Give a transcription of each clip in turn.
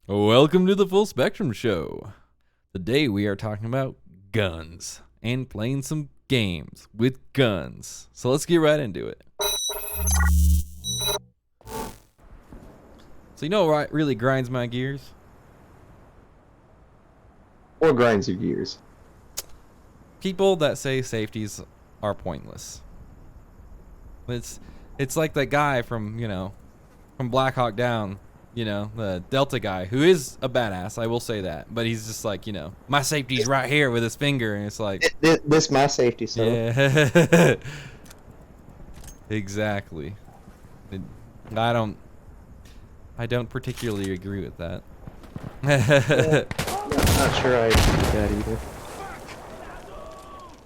Welcome to the Full Spectrum Show. Today we are talking about guns and playing some games with guns. So let's get right into it. So you know what really grinds my gears? Or grinds your gears. People that say safeties are pointless. It's like that guy from Black Hawk Down, the Delta guy, who is a badass, I will say that. But he's just like, my safety's right here with his finger, and it's like... This my safety, so. Yeah. Exactly. I don't particularly agree with that. Not sure I agree with that either.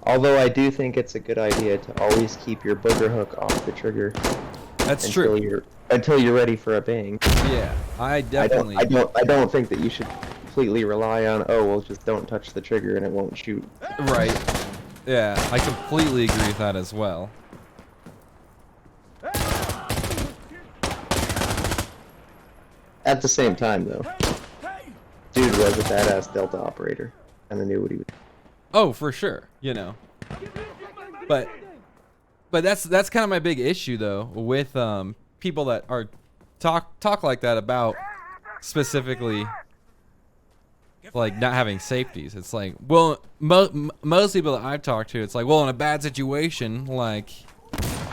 Although I do think it's a good idea to always keep your booger hook off the trigger. That's true. Until you're ready for a bang. Yeah, I definitely. I don't think that you should completely rely on, just don't touch the trigger and it won't shoot. Right. Yeah, I completely agree with that as well. At the same time, though, dude was a badass Delta operator, and I knew what he was. Oh, for sure. But that's kind of my big issue though with people that are talk like that about specifically like not having safeties. It's like, well, most people that I've talked to, it's like, well, in a bad situation, like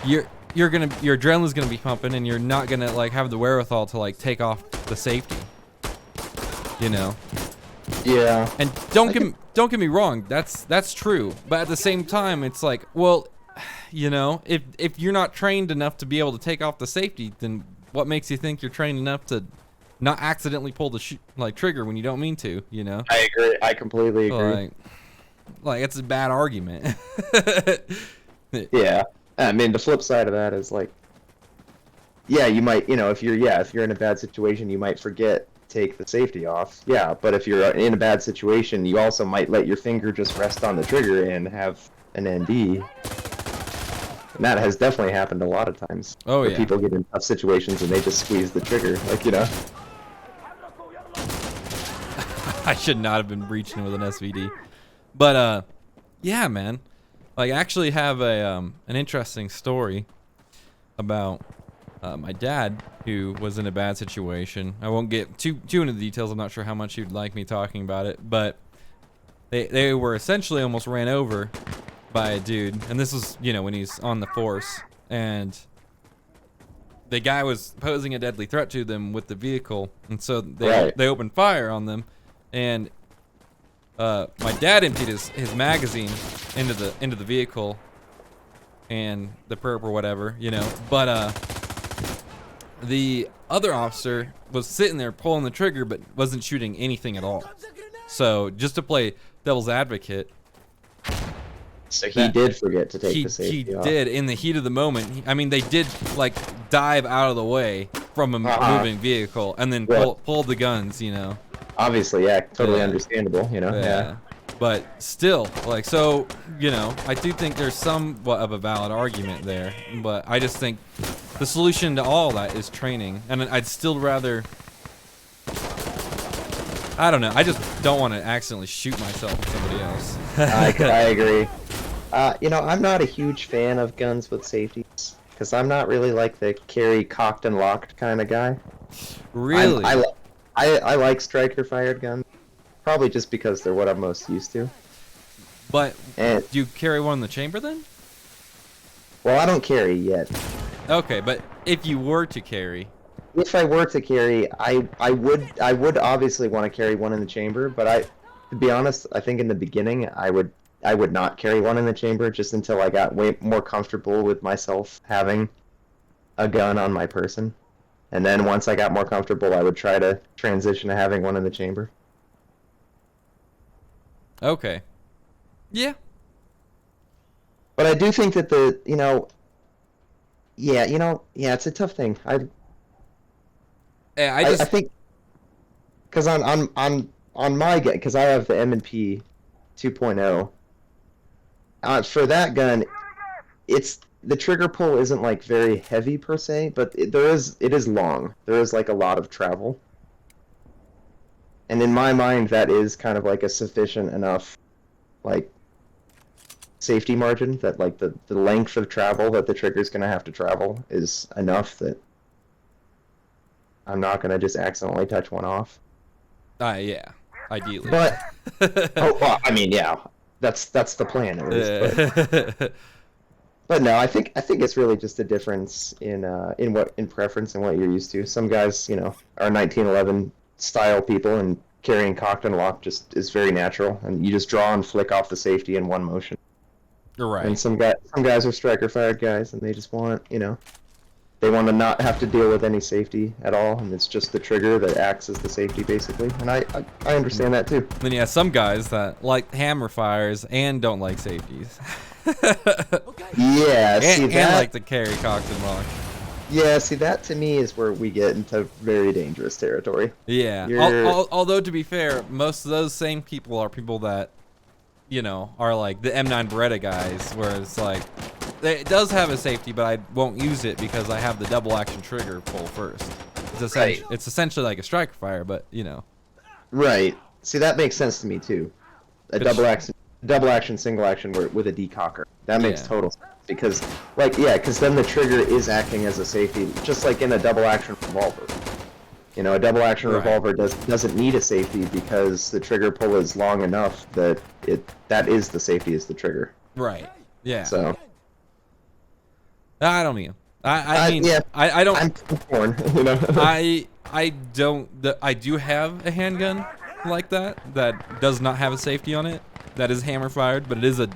your adrenaline's gonna be pumping and you're not gonna like have the wherewithal to like take off the safety. Yeah. And don't get me wrong, that's true. But at the same time, it's like, well, if you're not trained enough to be able to take off the safety, then what makes you think you're trained enough to not accidentally pull the trigger when you don't mean to? I agree. I completely agree. Like it's a bad argument. Yeah. I mean, the flip side of that is like, yeah, you might, if you're in a bad situation, you might forget to take the safety off. Yeah, but if you're in a bad situation, you also might let your finger just rest on the trigger and have an ND. And that has definitely happened a lot of times. Oh, where yeah. People get in tough situations and they just squeeze the trigger, I should not have been breaching with an SVD. But yeah, man. Like, I actually have an interesting story about my dad, who was in a bad situation. I won't get too into the details. I'm not sure how much you'd like me talking about it, but they were essentially almost ran over by a dude, and this was when he's on the force, and the guy was posing a deadly threat to them with the vehicle, and so they opened fire on them, and my dad emptied his magazine into the vehicle and the perp or whatever, but the other officer was sitting there pulling the trigger but wasn't shooting anything at all. So just to play devil's advocate, so he did forget to take the safety off. He did in the heat of the moment. They did like dive out of the way from a moving vehicle and then pulled the guns, Obviously, yeah, totally understandable, Yeah. But still, like, so, I do think there's somewhat of a valid argument there, but I just think the solution to all that is training, and I'd still rather, I don't know, I just don't want to accidentally shoot myself with somebody else. I agree. I'm not a huge fan of guns with safeties, because I'm not really like the carry cocked and locked kind of guy. Really? I like striker-fired guns, probably just because they're what I'm most used to. But do you carry one in the chamber then? Well, I don't carry yet. Okay, but if you were to carry... If I were to carry, I would obviously want to carry one in the chamber, but to be honest, I think in the beginning I would not carry one in the chamber just until I got way more comfortable with myself having a gun on my person. And then once I got more comfortable, I would try to transition to having one in the chamber. Okay. Yeah. But I do think that it's a tough thing. I think because on my gun, because I have the M&P 2.0, for that gun, the trigger pull isn't like very heavy per se, but it is long. There is like a lot of travel. And in my mind, that is kind of like a sufficient enough, like, safety margin that, like, the length of travel that the trigger's going to have to travel is enough that I'm not going to just accidentally touch one off. Yeah, ideally. But, oh, well, I mean, yeah, that's the plan at least. But no, I think it's really just a difference in preference and what you're used to. Some guys, are 1911 style people, and carrying cocked and locked just is very natural, and you just draw and flick off the safety in one motion. Right. And some guys are striker fired guys, and they just want, they want to not have to deal with any safety at all, and it's just the trigger that acts as the safety basically. And I understand that too. Then you have some guys that like hammer fires and don't like safeties. Yeah, and like to carry cocked and locked. Yeah, see, that to me is where we get into very dangerous territory. Yeah. Although, to be fair, most of those same people are people that, are like the M9 Beretta guys, where it's like, it does have a safety, but I won't use it because I have the double action trigger pull first. It's essentially like a striker fire, but, Right. See, that makes sense to me, too. A double action, single action with a decocker. That makes total sense. Because, because then the trigger is acting as a safety, just like in a double action revolver. A double action revolver doesn't need a safety because the trigger pull is long enough that that is the safety is the trigger. Right. Yeah. So. I don't mean. I mean. Yeah. I don't. I'm torn. I don't. I do have a handgun like that does not have a safety on it. That is hammer fired, but it is a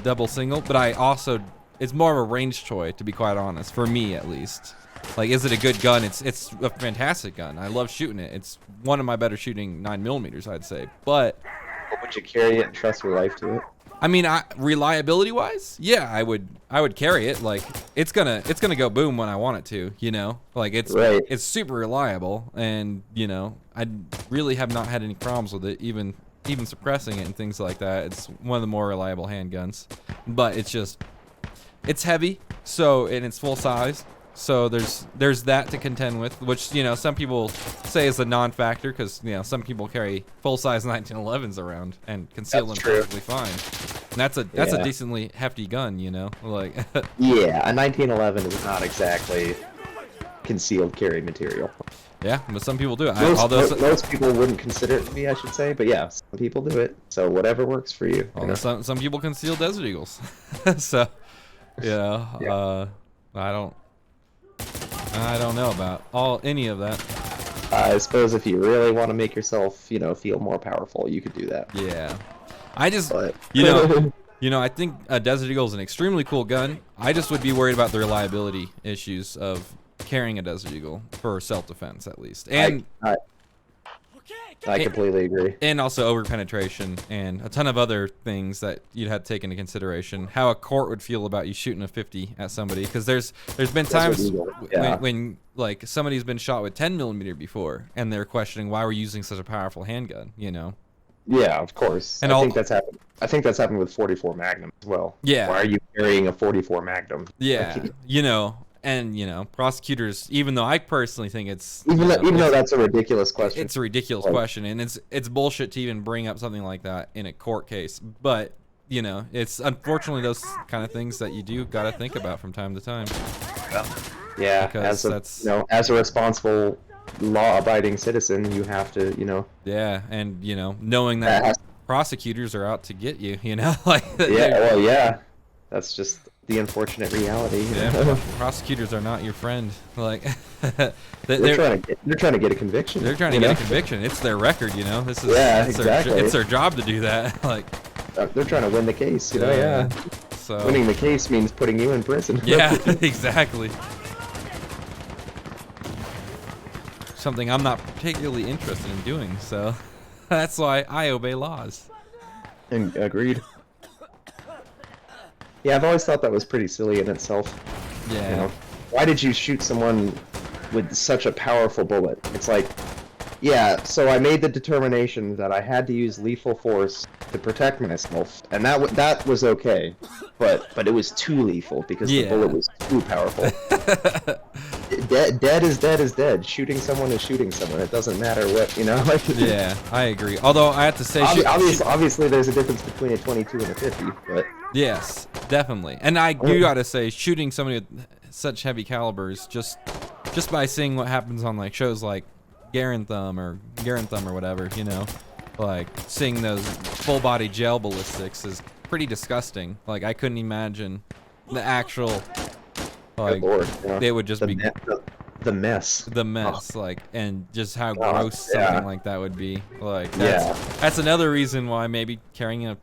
double single. But I also, it's more of a range toy, to be quite honest, for me at least. Like, is it a good gun? It's a fantastic gun. I love shooting it. It's one of my better shooting 9mm, I'd say. But would you carry it and trust your life to it? I mean, reliability wise, yeah, I would carry it. Like, it's gonna go boom when I want it to, Like, it's super reliable, and I really have not had any problems with it, even suppressing it and things like that. It's one of the more reliable handguns, but it's heavy, and it's full size. So there's that to contend with, which some people say is a non-factor because some people carry full-size 1911s around and conceal them perfectly fine. And that's a decently hefty gun, like. Yeah, a 1911 is not exactly concealed carry material. Yeah, but some people do it. Most people wouldn't consider it to be, I should say, but yeah, some people do it. So whatever works for you. Some people conceal Desert Eagles, so I don't know about any of that. I suppose if you really want to make yourself, feel more powerful, you could do that. Yeah. I just, I think a Desert Eagle is an extremely cool gun. I just would be worried about the reliability issues of carrying a Desert Eagle for self-defense, at least. And I completely agree. And also over-penetration and a ton of other things that you'd have to take into consideration. How a court would feel about you shooting a 50 at somebody, because there's been times when like somebody's been shot with 10mm before, and they're questioning why we're using such a powerful handgun. Yeah, of course. And I think that's happened. I think that's happened with 44 Magnum as well. Yeah. Why are you carrying a 44 Magnum? Yeah. And prosecutors, even though I personally think it's even though that's a ridiculous question. It's a ridiculous question, and it's bullshit to even bring up something like that in a court case. But it's unfortunately those kind of things that you do gotta think about from time to time. Yeah, because as a responsible, law-abiding citizen, you have to, Yeah, and knowing that prosecutors are out to get you, like. Yeah, that's just the unfortunate reality. Prosecutors are not your friend. Like, they're trying to get a conviction. They're trying to get a conviction. It's their record, This is exactly. It's their job to do that. Like, they're trying to win the case. Yeah. So winning the case means putting you in prison. Yeah, exactly. Something I'm not particularly interested in doing. So that's why I obey laws. And agreed. Yeah, I've always thought that was pretty silly in itself. Yeah. Why did you shoot someone with such a powerful bullet? It's like, yeah, so I made the determination that I had to use lethal force to protect myself, and that was okay, but it was too lethal because the bullet was too powerful. dead is dead is dead. Shooting someone is shooting someone. It doesn't matter what, you know. Like, Yeah, I agree. Although I have to say, obviously, there's a difference between a 22 and a 50, but yes, definitely. And I do gotta say, shooting somebody with such heavy calibers, just by seeing what happens on like shows like Garen Thumb or whatever, you know, like seeing those full body gel ballistics is pretty disgusting. Like I couldn't imagine the actual, like, Lord, they would just be the mess. Like, and just how gross something like that would be. Like, Yeah. that's another reason why maybe carrying a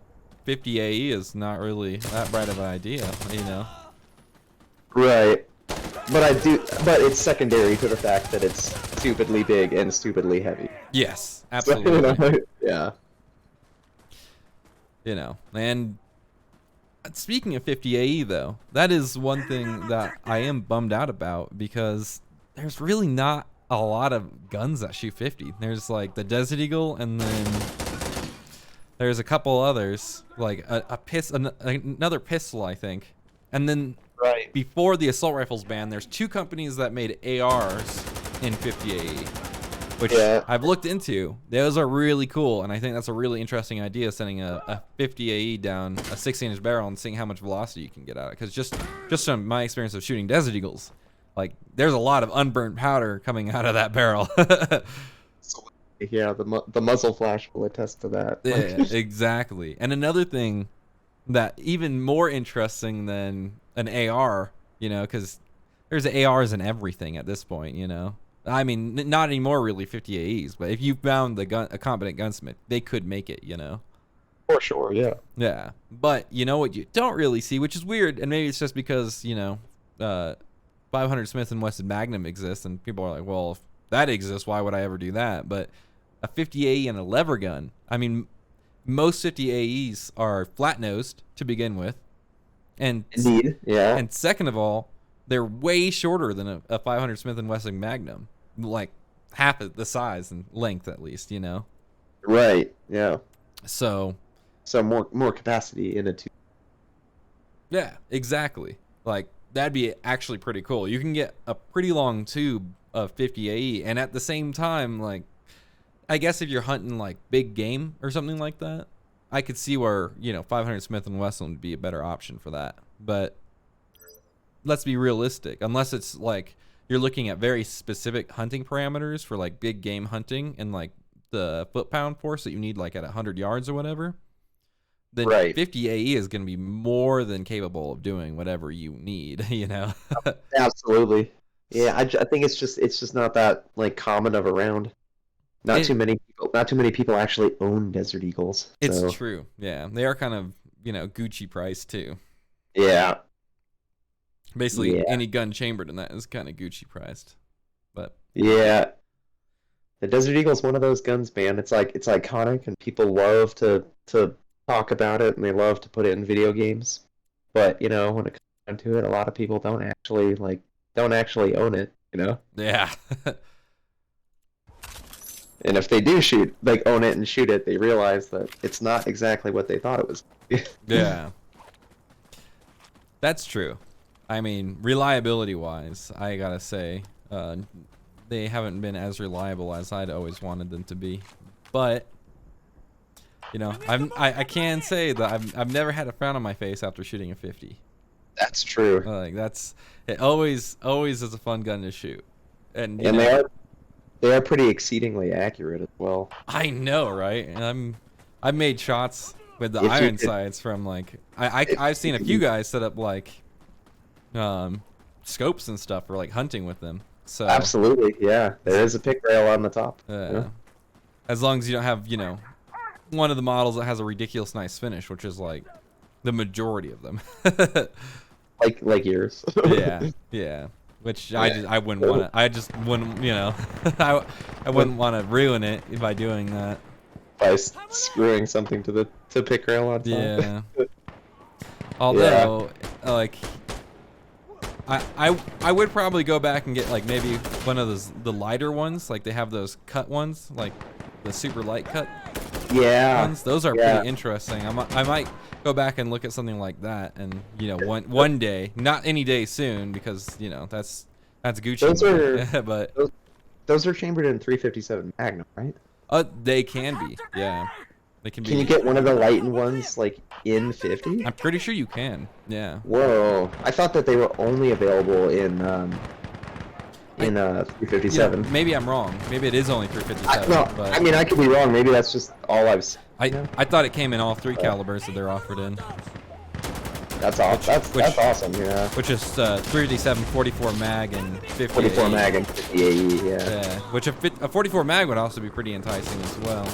50 AE is not really that bright of an idea, you know. Right. But it's secondary to the fact that it's stupidly big and stupidly heavy. Yes, absolutely. Yeah. You know, and speaking of 50 AE though, that is one thing that I am bummed out about, because there's really not a lot of guns that shoot 50. There's like the Desert Eagle, and then there's a couple others, like another pistol, I think. And then Right. before the assault rifles ban, there's 2 companies that made ARs in 50 AE, which I've looked into. Those are really cool, and I think that's a really interesting idea, sending a 50 AE down a 16-inch barrel and seeing how much velocity you can get out of it. Because just from my experience of shooting Desert Eagles, like, there's a lot of unburnt powder coming out of that barrel. Yeah, the muzzle flash will attest to that. Yeah, exactly. And another thing that even more interesting than an AR, you know, because there's ARs in everything at this point, you know. I mean, not anymore really 50 AEs, but if you found a competent gunsmith, they could make it, you know. For sure, yeah. Yeah, but you know what you don't really see, which is weird, and maybe it's just because, you know, 500 Smith & Wesson Magnum exists, and people are like, well, if that exists, why would I ever do that? But a 50 AE and a lever gun, I mean, most 50 AEs are flat-nosed to begin with, and Indeed, yeah. And second of all, they're way shorter than a 500 Smith & Wesson Magnum, like half of the size and length at least, you know. Right. Yeah. So more capacity in a tube. Yeah, exactly. Like, that'd be actually pretty cool. You can get a pretty long tube of 50 AE, and at the same time, like, I guess if you're hunting like big game or something like that, I could see where, you know, 500 Smith & Wesson would be a better option for that. But let's be realistic. Unless it's like you're looking at very specific hunting parameters for like big game hunting and like the foot-pound force that you need like at 100 yards or whatever, then 50 AE is going to be more than capable of doing whatever you need, you know. Absolutely. Yeah, I think it's just not that like common of a round. Not too many people actually own Desert Eagles. It's true. Yeah, they are kind of, you know, Gucci price too. Yeah. Basically, any gun chambered in that is kind of Gucci priced. But yeah, the Desert Eagle's one of those guns, man. It's iconic, and people love to talk about it, and they love to put it in video games. But you know, when it comes down to it, a lot of people don't actually own it. You know. Yeah. And if they do own it and shoot it, they realize that it's not exactly what they thought it was. Yeah. That's true. I mean, reliability-wise, I gotta say, they haven't been as reliable as I'd always wanted them to be. But, you know, I can say that I've never had a frown on my face after shooting a 50. That's true. Like, it always is a fun gun to shoot. And they are pretty exceedingly accurate as well. I know, right? And I've made shots with the iron sights from like I've seen a few guys set up like scopes and stuff for like hunting with them. So absolutely, yeah. There is a pick rail on the top. Yeah. As long as you don't have, you know, one of the models that has a ridiculous nice finish, which is like the majority of them. like yours. Yeah. Which I wouldn't want to. I just wouldn't, you know. I wouldn't want to ruin it by doing that. By screwing something to the pick rail on top. Yeah. Although, like, I would probably go back and get like maybe one of the lighter ones. Like they have those cut ones, like the super light cut. Yeah. Ones. Those are pretty interesting. I might go back and look at something like that, and you know, one day, not any day soon, because you know that's That's Gucci. Those are Yeah, but those are chambered in 357 Magnum, right? they can be. Yeah, they can be. Can you get one of the lightened ones like in 50? I'm pretty sure you can. Yeah. Whoa! I thought that they were only available in 357. Yeah, maybe I'm wrong. Maybe it is only 357. No, but I mean I could be wrong. Maybe that's just all I've seen. I thought it came in all 3 calibers that they're offered in. That's awesome. That's awesome. Yeah. Which is 357, 44 mag, and 50 44 AE. mag and 50 AE. Yeah. Which a 44 mag would also be pretty enticing as well.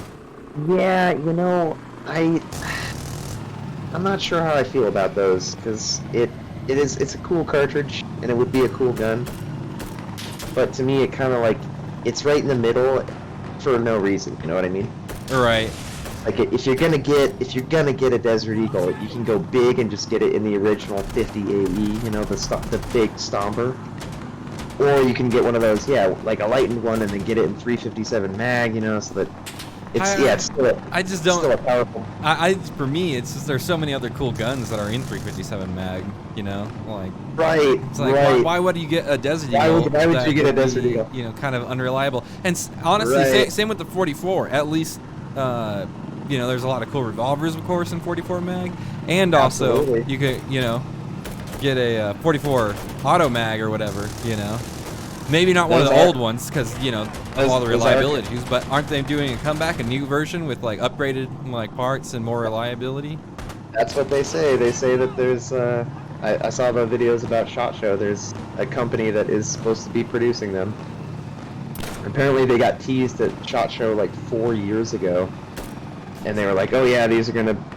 Yeah, you know, I'm not sure how I feel about those because it's a cool cartridge and it would be a cool gun. But to me, it kind of like it's right in the middle for no reason. You know what I mean? Right. Like if you're gonna get a Desert Eagle, you can go big and just get it in the original 50 AE. You know, the big Stomper. Or you can get one of those, yeah, like a lightened one, and then get it in 357 mag. You know, so that it's still I just don't. Still a powerful. For me, it's just there's so many other cool guns that are in 357 mag. You know, like Right. it's like right. why would you get a Desert Eagle? Why would you get a would Desert be, Eagle? You know, kind of unreliable. And honestly, Right. same with the 44. At least, you know, there's a lot of cool revolvers, of course, in 44 mag, and also Absolutely. you could, you know, get a 44 auto mag or whatever. You know. Maybe not one of the old ones because, you know, of all the reliability issues, but aren't they doing a comeback, a new version with like upgraded like parts and more reliability? That's what they say. They say that there's I saw the videos about SHOT Show. There's a company that is supposed to be producing them. Apparently they got teased at SHOT Show like 4 years ago. And they were like, "Oh yeah,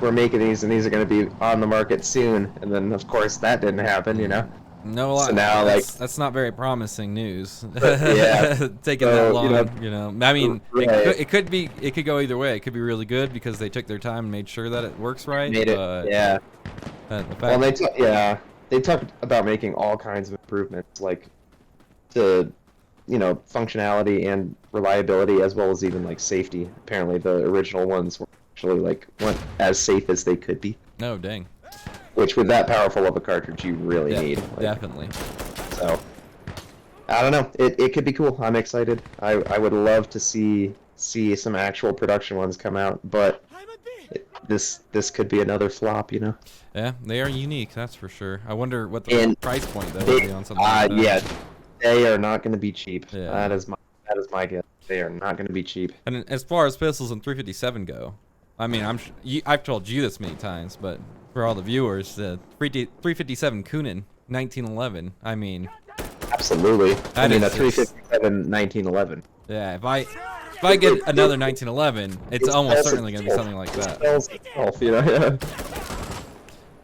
we're making these and these are gonna be on the market soon." And then of course that didn't happen, you know. No, so now that's not very promising news. Yeah, taking that long, you know. I mean, right. it could go either way. It could be really good because they took their time and made sure that it works right. Yeah. Well, they talked about making all kinds of improvements, like to, you know, functionality and reliability as well as even like safety. Apparently, the original ones were actually weren't as safe as they could be. Oh dang. Which, with that powerful of a cartridge, you really need. Definitely. So, I don't know. It could be cool. I'm excited. I would love to see some actual production ones come out, but this could be another flop, you know. Yeah, they are unique, that's for sure. I wonder what the price point though would be on something like that. Yeah, they are not going to be cheap. Yeah. That is my guess. They are not going to be cheap. And as far as pistols and 357 go, I mean, I've told you this many times, but for all the viewers, the 357 Kunin 1911. I mean, absolutely. I mean, a 357 1911. Yeah, if I get another 1911, it's almost certainly going to be something like that. You know? Yeah.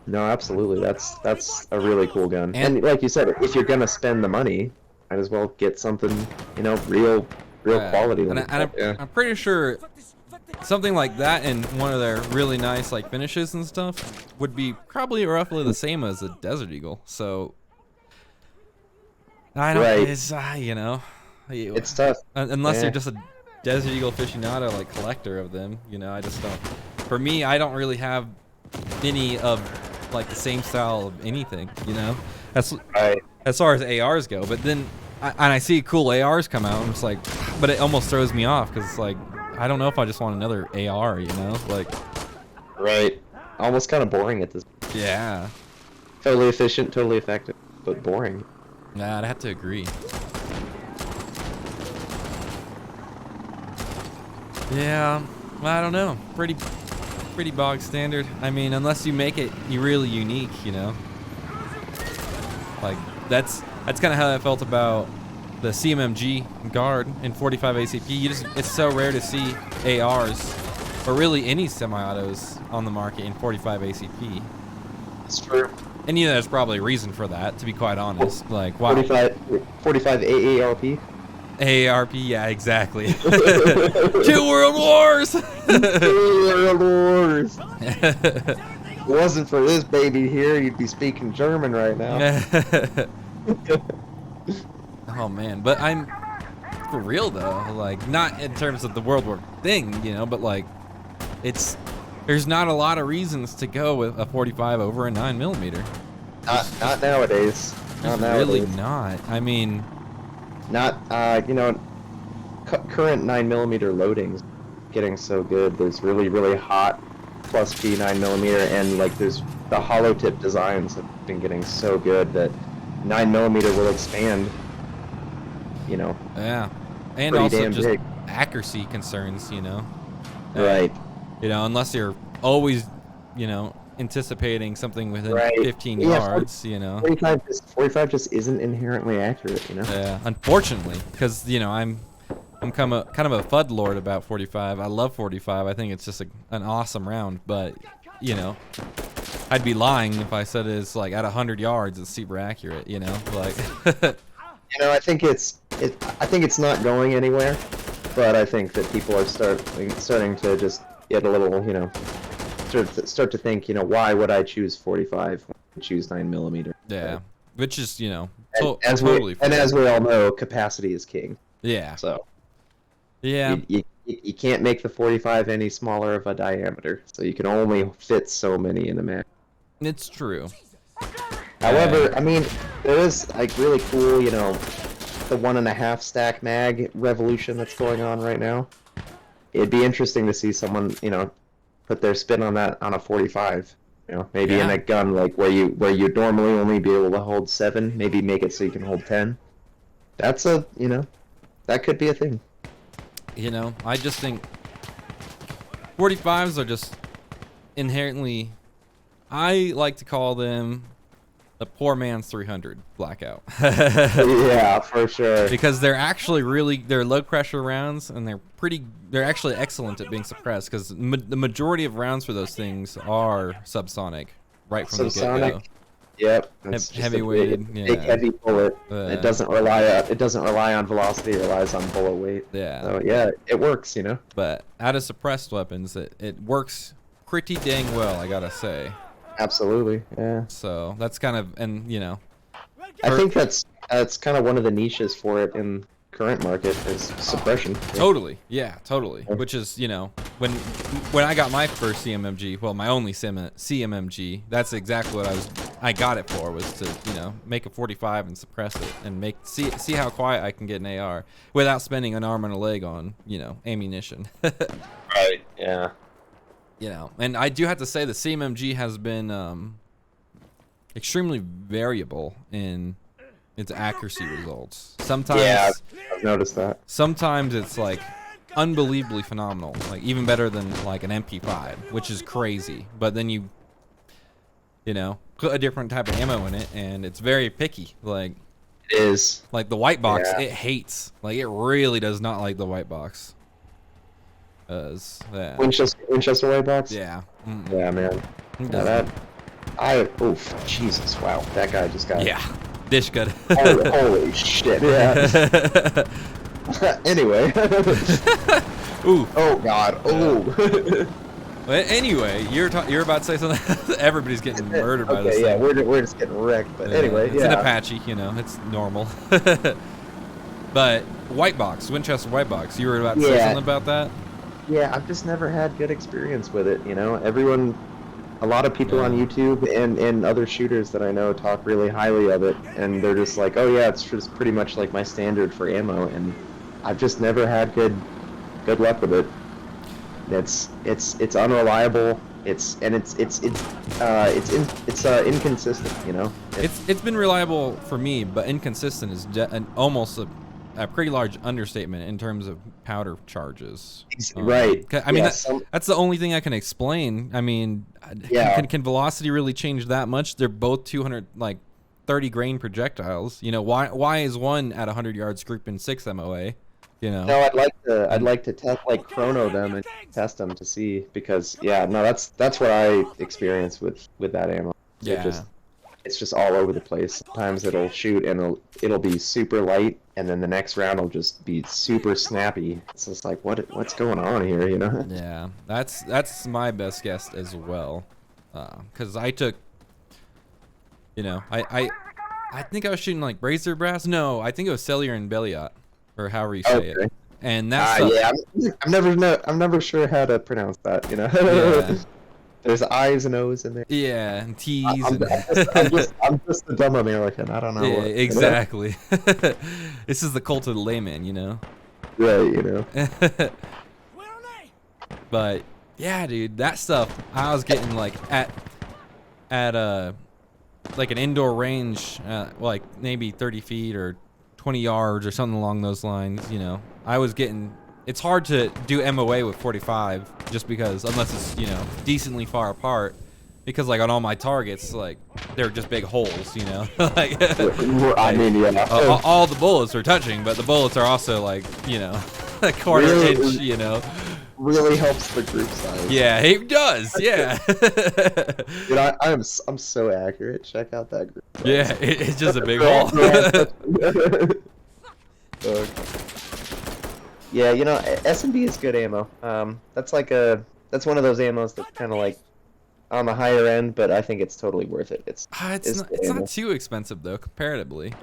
No, absolutely. That's a really cool gun. And like you said, if you're gonna spend the money, might as well get something, you know, real quality. And I'm pretty sure something like that and one of their really nice like finishes and stuff would be probably roughly the same as a Desert Eagle. So I don't. It's you know, it's tough unless you're just a Desert Eagle aficionado, like collector of them. You know, I just don't. For me, I don't really have any of like the same style of anything. You know, as far as ARs go. But then I see cool ARs come out, and it's like, but it almost throws me off because it's like I don't know if I just want another AR. You know, like. Right. Almost kind of boring at this point. Yeah. Totally efficient, totally effective, but boring. Nah, I'd have to agree. Yeah, I don't know. Pretty bog standard. I mean, unless you make it really unique, you know. Like that's kind of how I felt about the CMMG guard in 45 ACP. It's so rare to see ARs or really any semi-autos on the market in 45 ACP. It's true. And you know, there's probably a reason for that, to be quite honest. Like, wow. 45 AARP? AARP, yeah, exactly. 2 World Wars! 2 World Wars! If it wasn't for this baby here, you'd be speaking German right now. Oh, man. But I'm, for real, though, like, not in terms of the World War thing, you know, but, like, there's not a lot of reasons to go with a 45 over a 9mm. Not nowadays. Not nowadays. Really not. I mean, not current 9mm loadings getting so good. There's really hot plus P 9mm, and like there's the hollow tip designs have been getting so good that 9mm will expand. Yeah, and pretty also damn just big. accuracy concerns, Right. Unless you're always, anticipating something within Right. 15 Yeah, yards, 45 just isn't inherently accurate, Yeah, unfortunately, because I'm kind of a FUD lord about 45. I love 45. I think it's just an awesome round, but I'd be lying if I said it's like at 100 yards it's super accurate. Like. I think it's not going anywhere, but I think that people are starting to just get a little, start to think, why would I choose 45 when I choose 9mm? Yeah, which is, totally fair. And as we all know, capacity is king. Yeah. So yeah, you can't make the 45 any smaller of a diameter, so you can only fit so many in a mag. It's true. However, I mean, there is like really cool, the 1.5 stack mag revolution that's going on right now. It'd be interesting to see someone, put their spin on that on a 45. Maybe in a gun like where you'd normally only be able to hold 7, maybe make it so you can hold 10. That's that could be a thing. I just think 45s are just inherently, I like to call them the poor man's 300 blackout. Yeah, for sure. Because they're low pressure rounds, and they're actually excellent at being suppressed, because the majority of rounds for those things are subsonic right from the get-go. Yep. Heavy weighted. Big heavy bullet. It doesn't rely on velocity, it relies on bullet weight. Yeah. So yeah, it works, But out of suppressed weapons, it works pretty dang well, I gotta say. Absolutely, yeah. So that's kind of, and I think that's kind of one of the niches for it in current market is suppression. Totally, yeah, totally. Which is, when I got my first CMMG, well, my only CMMG, that's exactly what I got it for, was to make a 45 and suppress it and see how quiet I can get an AR without spending an arm and a leg on ammunition. Right. Yeah. And I do have to say the CMMG has been extremely variable in its accuracy results. Sometimes, yeah, I've noticed that. Sometimes it's like unbelievably phenomenal, like even better than like an MP5, which is crazy. But then you put a different type of ammo in it, and it's very picky. Like it is. Like the white box, it hates. Like it really does not like the white box. Yeah. Winchester white box? Yeah. Yeah, man. Oof, Jesus, wow. That guy just got... Yeah. Dish gut. Holy shit, yeah. Anyway. Ooh. Oh, God. Ooh. But anyway, you're about to say something. Everybody's getting murdered by this thing. thing. We're just getting wrecked, but anyway, it's an Apache, it's normal. But white box, Winchester white box, you were about to say something about that? Yeah, I've just never had good experience with it, a lot of people on YouTube and other shooters that I know talk really highly of it, and they're just like, oh yeah, it's just pretty much like my standard for ammo, and I've just never had good luck with it. It's unreliable. It's inconsistent. It's been reliable for me, but inconsistent is almost a pretty large understatement in terms of powder charges. Right. I mean, that's the only thing I can explain. I mean, can velocity really change that much? They're both 230 grain projectiles. Why is one at 100 yards grouping 6 MOA? No, I'd like to test chrono them and test them to see, because that's what I experience with that ammo. It's just all over the place. Sometimes it'll shoot and it'll be super light, and then the next round will just be super snappy. It's just like, what's going on here, Yeah, that's my best guess as well, because I took, I think I was shooting like Razor Brass. No, I think it was Cellular and Belliot, or however you say it. And that's I'm never sure how to pronounce that. Yeah. There's I's and O's in there. Yeah, and T's I'm, and I'm just a dumb American. I don't know yeah, what. exactly. This is the cult of the layman, you know. Right, you know. But yeah, dude, that stuff I was getting like at like an indoor range, like maybe 30 feet or 20 yards or something along those lines. You know, I was getting. It's hard to do MOA with 45 just because unless it's decently far apart. Because like on all my targets, like they're just big holes, you know. like, I mean, yeah. all the bullets are touching, but the bullets are also like a quarter Really? inch, Really helps the group size. Yeah, it does. Yeah. Dude, I'm so accurate. Check out that group size. Yeah, it's just a big hole. Yeah, S&B is good ammo. That's one of those ammos that's kind of like on the higher end, but I think it's totally worth it. It's not too expensive though, comparatively.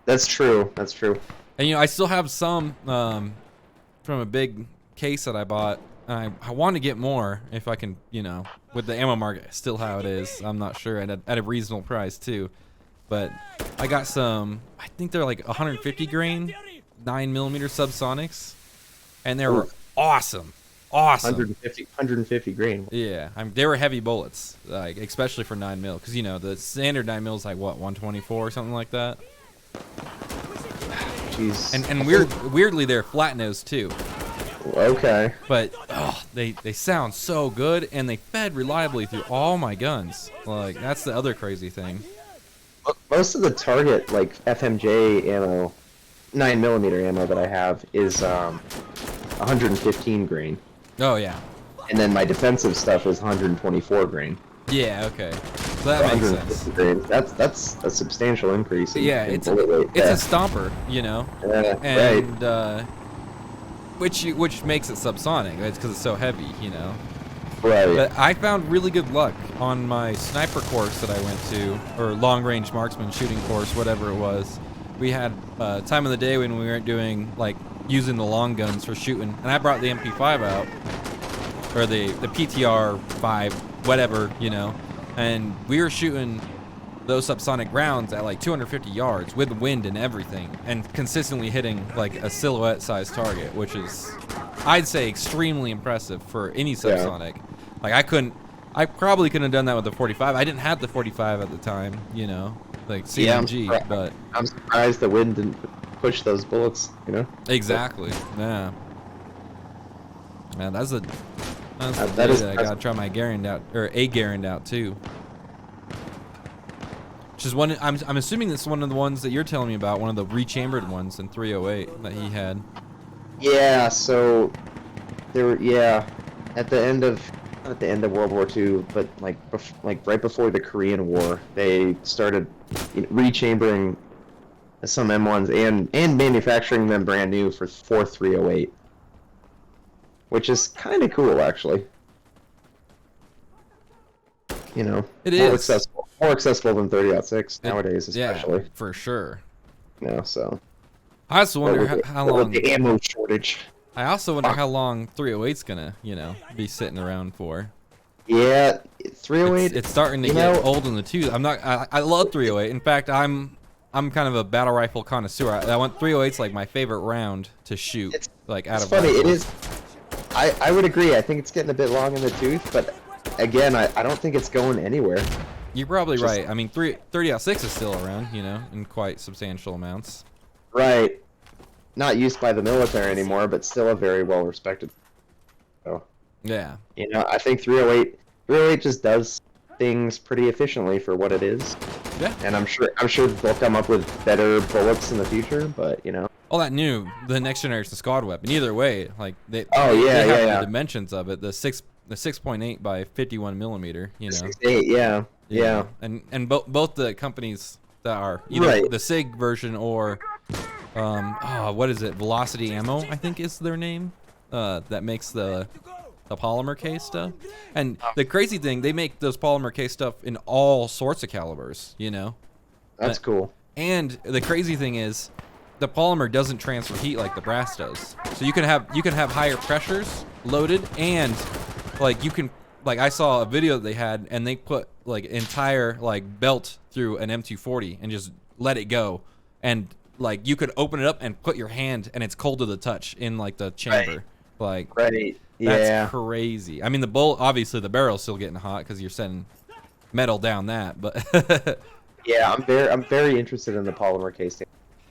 That's true. That's true. And I still have some from a big case that I bought. I want to get more if I can, with the ammo market still how it is. I'm not sure at a reasonable price too. But I got some. I think they're like 150 grain 9mm subsonics, and they were awesome. Awesome. 150 grain. Yeah, they were heavy bullets, like especially for 9mm, because the standard 9mm is like what 124 or something like that. Jeez. And weirdly they're flat nose too. Okay. But they sound so good, and they fed reliably through all my guns. Like that's the other crazy thing. Most of the target like FMJ ammo, 9mm ammo that I have is 115 grain. Oh yeah. And then my defensive stuff is 124 grain. Yeah, okay. So that makes sense. Grain. That's a substantial increase. It's a stomper, and right. Which makes it subsonic. It's because it's so heavy, Right. But I found really good luck on my sniper course that I went to, or long range marksman shooting course, whatever it was. We had time of the day when we weren't doing like using the long guns for shooting, and I brought the MP5 out, or the PTR 5, whatever, and we were shooting those subsonic rounds at like 250 yards with wind and everything, and consistently hitting like a silhouette sized target, which is, I'd say, extremely impressive for any subsonic. Yeah. Like I probably couldn't have done that with the 45. I didn't have the 45 at the time, like CMG, but I'm surprised the wind didn't push those bullets, Exactly. Yeah. Man, that's the I gotta try my Garand out, or a Garand out too. Which is one. I'm assuming it's one of the ones that you're telling me about, one of the rechambered ones in 308 that he had. Yeah. So there were at the end of World War II, but like right before the Korean War, they started rechambering some M1s and manufacturing them brand new for 308, which is kind of cool, actually. It is more accessible than 30-06 nowadays, especially. Yeah, for sure. So. I also wonder how long the ammo shortage. I also wonder how long 308's gonna, be sitting around for. Yeah, 308. It's starting to get old in the tooth. I love 308. In fact, I'm kind of a battle rifle connoisseur. I want 308's like my favorite round to shoot. It's funny. It is. I would agree. I think it's getting a bit long in the tooth, but again, I don't think it's going anywhere. You're probably right. I mean, 30-06 is still around, in quite substantial amounts. Right. Not used by the military anymore, but still a very well respected. So. Yeah. I think 308 just does things pretty efficiently for what it is. Yeah. And I'm sure they'll come up with better bullets in the future, but All that the next generation squad weapon. Either way, like they have the dimensions of it. The 6.8 by 51mm. 6.8, yeah. And both the companies that are the SIG version or what is it? Velocity Ammo, I think is their name. That makes the polymer case stuff. And the crazy thing, they make those polymer case stuff in all sorts of calibers. That's cool. And the crazy thing is, the polymer doesn't transfer heat like the brass does. So you can have higher pressures loaded, and like you can like I saw a video that they had, and they put like entire like belt through an M240 and just let it go, and like you could open it up and put your hand, and it's cold to the touch in like the chamber. Like Right. that's Yeah. crazy. I mean, the bullet, obviously the barrel's still getting hot because you're sending metal down that, but Yeah, I'm very interested in the polymer casing.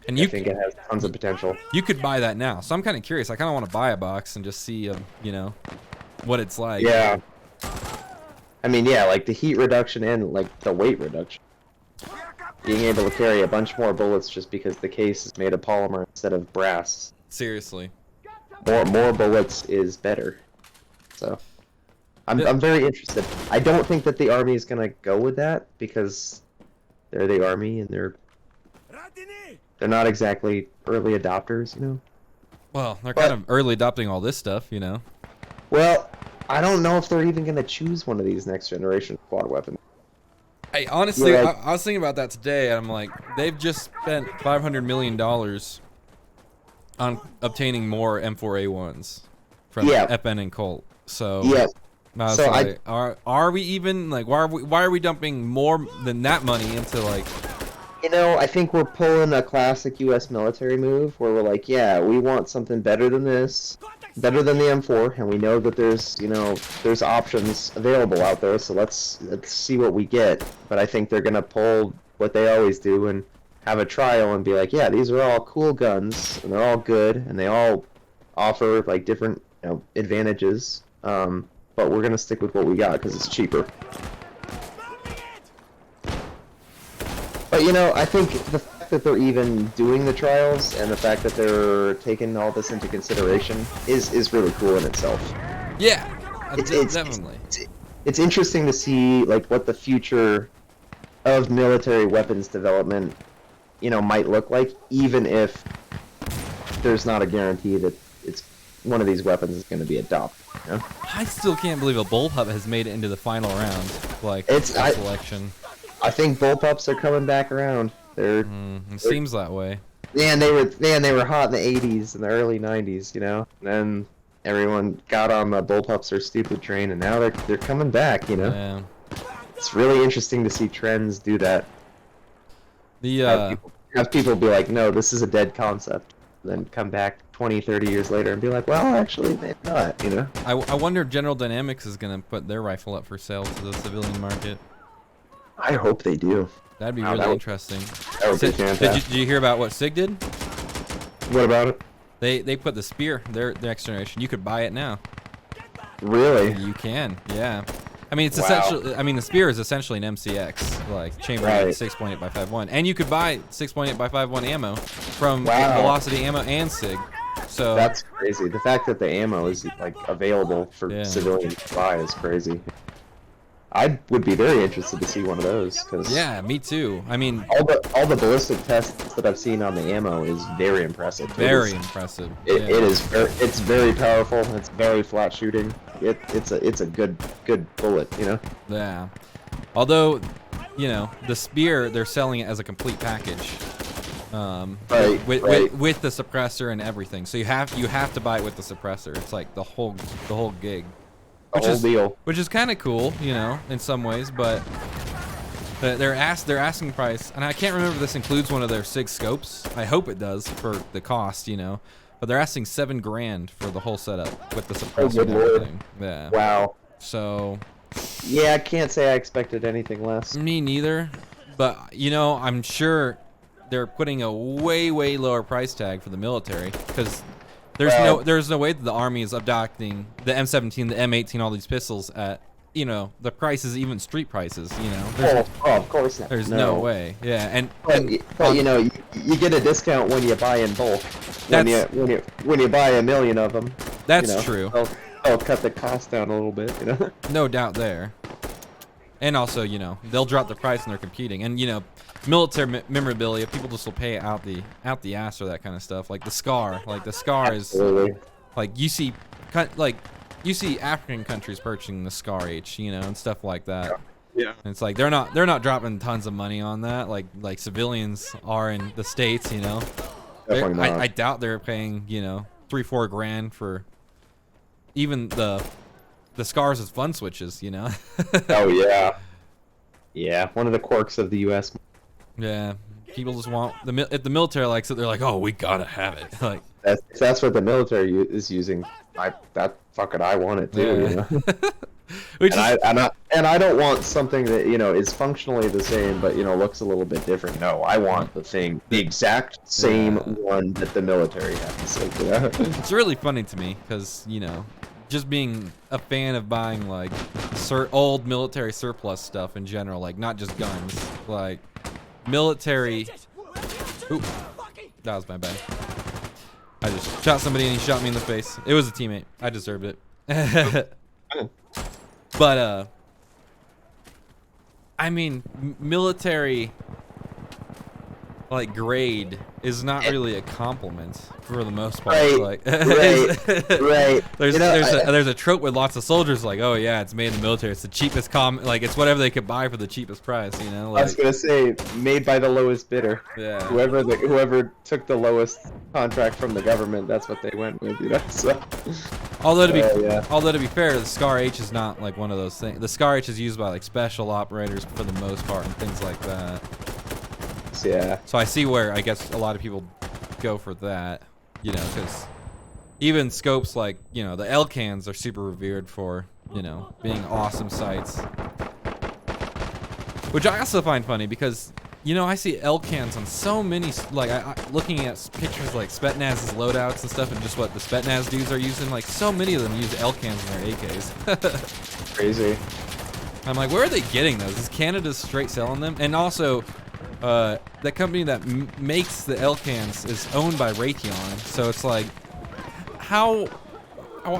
and I think it has tons of potential. you could buy that now. So I'm kind of curious. I kind of want to buy a box and just see, you know, what it's like. Yeah. I mean, yeah, like the heat reduction and like the weight reduction. Being able to carry a bunch more bullets just because the case is made of polymer instead of brass. Seriously. More bullets is better. So I'm very interested. I don't think that the army is gonna go with that because they're the army and they're not exactly early adopters, you know. Well, they're kind of early adopting all this stuff, you know. Well, I don't know if they're even gonna choose one of these next generation quad weapons. Hey, honestly, Yeah. I was thinking about that today, and I'm like, they've just spent $500 million on obtaining more M4A1s from Yeah. Ep1 and Colt. So Yeah. I was So like, are we even like why are we dumping more than that money into like? You know, I think we're pulling a classic U.S. military move where we're like, yeah, we want something better than this, better than the M4, and we know that there's options available out there, so let's see what we get. But I think they're gonna pull what they always do and have a trial and be like, yeah, these are all cool guns and they're all good and they all offer like different advantages. But we're gonna stick with what we got because it's cheaper. But you know, I think the fact that they're even doing the trials and the fact that they're taking all this into consideration is really cool in itself. Yeah, It's definitely. It's interesting to see like what the future of military weapons development, might look like, even if there's not a guarantee that it's one of these weapons is going to be adopted. You know? I still can't believe a bullpup has made it into the final round, like selection. I think bullpups are coming back around. It seems that way. They were hot in the 80s and the early 90s, And then everyone got on the bullpups are stupid train, and now they're coming back, Yeah. It's really interesting to see trends do that. The Have people be like, no, this is a dead concept, then come back 20, 30 years later and be like, well, actually, maybe not, I wonder if General Dynamics is gonna put their rifle up for sale to the civilian market. I hope they do. That'd be Wow, really interesting. That would be fantastic. Did you hear about what SIG did? What about it? They put the spear, their next generation. You could buy it now. Really? You can, yeah. I mean, it's Wow. essentially. I mean, the spear is essentially an MCX, like chamber Right. 6.8 by 5.1, and you could buy 6.8 by 5.1 ammo from Wow. Velocity Ammo and SIG. So That's crazy. The fact that the ammo is like available for Yeah. civilians to buy is crazy. I would be very interested to see one of those because yeah, me too. I mean, all the ballistic tests that I've seen on the ammo is very impressive. very impressive. It Yeah. is. It's very powerful. It's very flat shooting. It's a good bullet. Yeah. Although, the spear, they're selling it as a complete package. Right, With the suppressor and everything. So you have to buy it with the suppressor. It's like the whole gig. The whole deal. Which is kind of cool, in some ways, but their asking price, and I can't remember if this includes one of their SIG scopes. I hope it does for the cost, but they're asking $7,000 for the whole setup with the suppressor good and lord. everything. Yeah. Wow. So Yeah, I can't say I expected anything less. me neither, but I'm sure they're putting a way lower price tag for the military because there's no way that the army is adopting the M17, the M18, all these pistols at the prices, even street prices. Of course not. There's no way. Yeah, But you get a discount when you buy in bulk. When you buy a million of them. That's true. They'll cut the cost down a little bit. No doubt there. And also, they'll drop the price when they're competing. And military memorabilia, people just will pay out the ass for that kind of stuff. Like the scar. Like the scar Absolutely. is like you see African countries purchasing the Scar H, and stuff like that. Yeah. And it's like they're not dropping tons of money on that like civilians are in the States, Definitely not. I doubt they're paying, $3-4 grand for even the the scars as fun switches, you know. Oh yeah, yeah. One of the quirks of the U.S. Yeah, people just want if the military likes it, they're like, oh, we gotta have it. Like That's what the military is using. I want it too. yeah. You know? Which and I don't want something that is functionally the same, but looks a little bit different. No, I want the exact same one that the military has. Like, It's really funny to me because just being a fan of buying like old military surplus stuff in general, like not just guns, like military. Ooh, that was my bad. I just shot somebody and he shot me in the face. It was a teammate. I deserved it. But I mean, military like grade is not really a compliment for the most part. Right, Like, right. There's a trope with lots of soldiers like, oh yeah, it's made in the military. It's the cheapest like it's whatever they could buy for the cheapest price. Like, I was gonna say, made by the lowest bidder. Yeah. Whoever took the lowest contract from the government, that's what they went with. So. Although to be fair, the Scar H is not like one of those things. The Scar H is used by like special operators for the most part and things like that. Yeah. So I see where I guess a lot of people go for that, because even scopes like the L-cans are super revered for being awesome sights. Which I also find funny because I see L-cans on so many, like looking at pictures like Spetsnaz's loadouts and stuff and just what the Spetsnaz dudes are using, like so many of them use L-cans in their AKs. Crazy. I'm like, where are they getting those? Is Canada straight selling them? And also, that company that makes the L-cans is owned by Raytheon, so it's like, how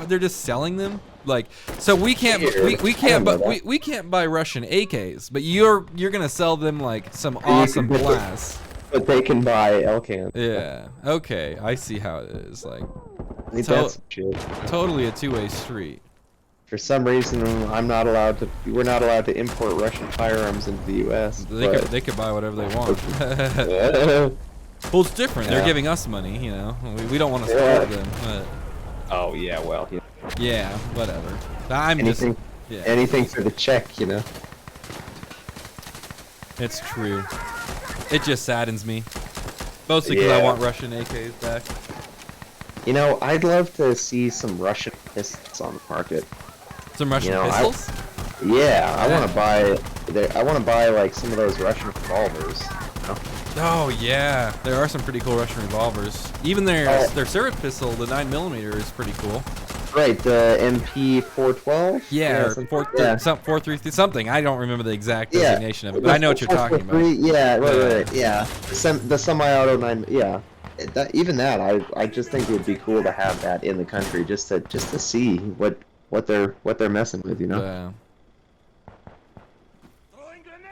they're just selling them? Like, so we can't we can't buy Russian AKs, but you're gonna sell them like some awesome glass. But they can buy L-cans. Yeah. Okay, I see how it is. Like, That's shit. Totally a two-way street. For some reason, we're not allowed to import Russian firearms into the U.S. They could buy whatever they want. Well, it's different. They're giving us money, We don't want to support them. But oh yeah, well. Yeah, whatever. Anything for the check, It's true. It just saddens me. Mostly because I want Russian AKs back. I'd love to see some Russian pistols on the market. Some Russian pistols? I want to buy like some of those Russian revolvers. Oh yeah, there are some pretty cool Russian revolvers. Even their service pistol, the 9mm, is pretty cool. Right, the MP412. Yeah, or 433 something. I don't remember the exact designation of it, but I know what you're talking about. Yeah, right. Yeah, the semi-auto 9. Yeah, I just think it would be cool to have that in the country, just to see what they're messing with, Yeah.